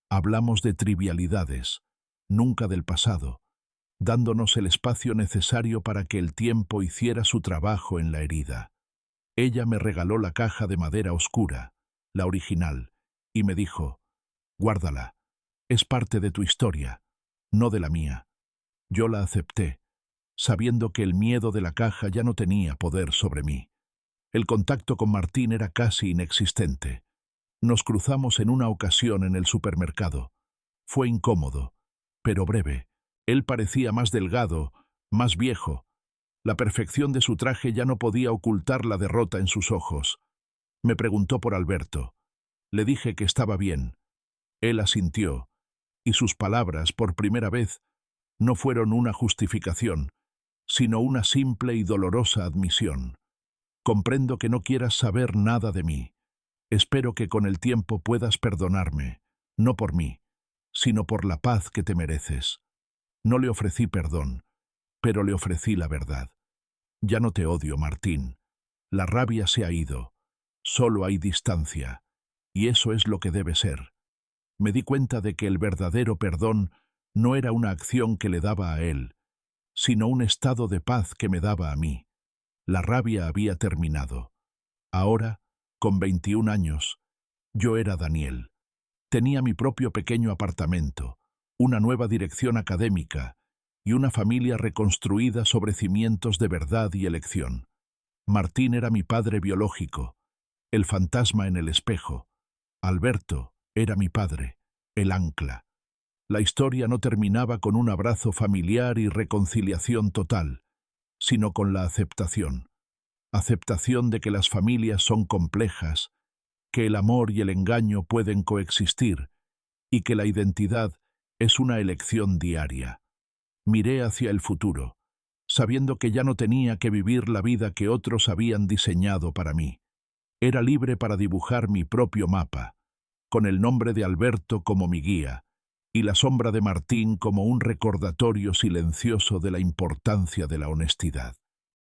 Hablamos de trivialidades, nunca del pasado, dándonos el espacio necesario para que el tiempo hiciera su trabajo en la herida. Ella me regaló la caja de madera oscura, la original, y me dijo: «Guárdala, es parte de tu historia, no de la mía». Yo la acepté, sabiendo que el miedo de la caja ya no tenía poder sobre mí. El contacto con Martín era casi inexistente. Nos cruzamos en una ocasión en el supermercado. Fue incómodo, pero breve. Él parecía más delgado, más viejo. La perfección de su traje ya no podía ocultar la derrota en sus ojos. Me preguntó por Alberto. Le dije que estaba bien. Él asintió, y sus palabras, por primera vez, no fueron una justificación, sino una simple y dolorosa admisión. «Comprendo que no quieras saber nada de mí. Espero que con el tiempo puedas perdonarme, no por mí, sino por la paz que te mereces». No le ofrecí perdón, pero le ofrecí la verdad. «Ya no te odio, Martín. La rabia se ha ido. Solo hay distancia, y eso es lo que debe ser». Me di cuenta de que el verdadero perdón no era una acción que le daba a él, sino un estado de paz que me daba a mí. La rabia había terminado. Ahora, con 21 años, yo era Daniel. Tenía mi propio pequeño apartamento, una nueva dirección académica y una familia reconstruida sobre cimientos de verdad y elección. Martín era mi padre biológico, el fantasma en el espejo. Alberto era mi padre, el ancla. La historia no terminaba con un abrazo familiar y reconciliación total, sino con la aceptación. Aceptación de que las familias son complejas, que el amor y el engaño pueden coexistir, y que la identidad es una elección diaria. Miré hacia el futuro, sabiendo que ya no tenía que vivir la vida que otros habían diseñado para mí. Era libre para dibujar mi propio mapa, con el nombre de Alberto como mi guía, y la sombra de Martín como un recordatorio silencioso de la importancia de la honestidad.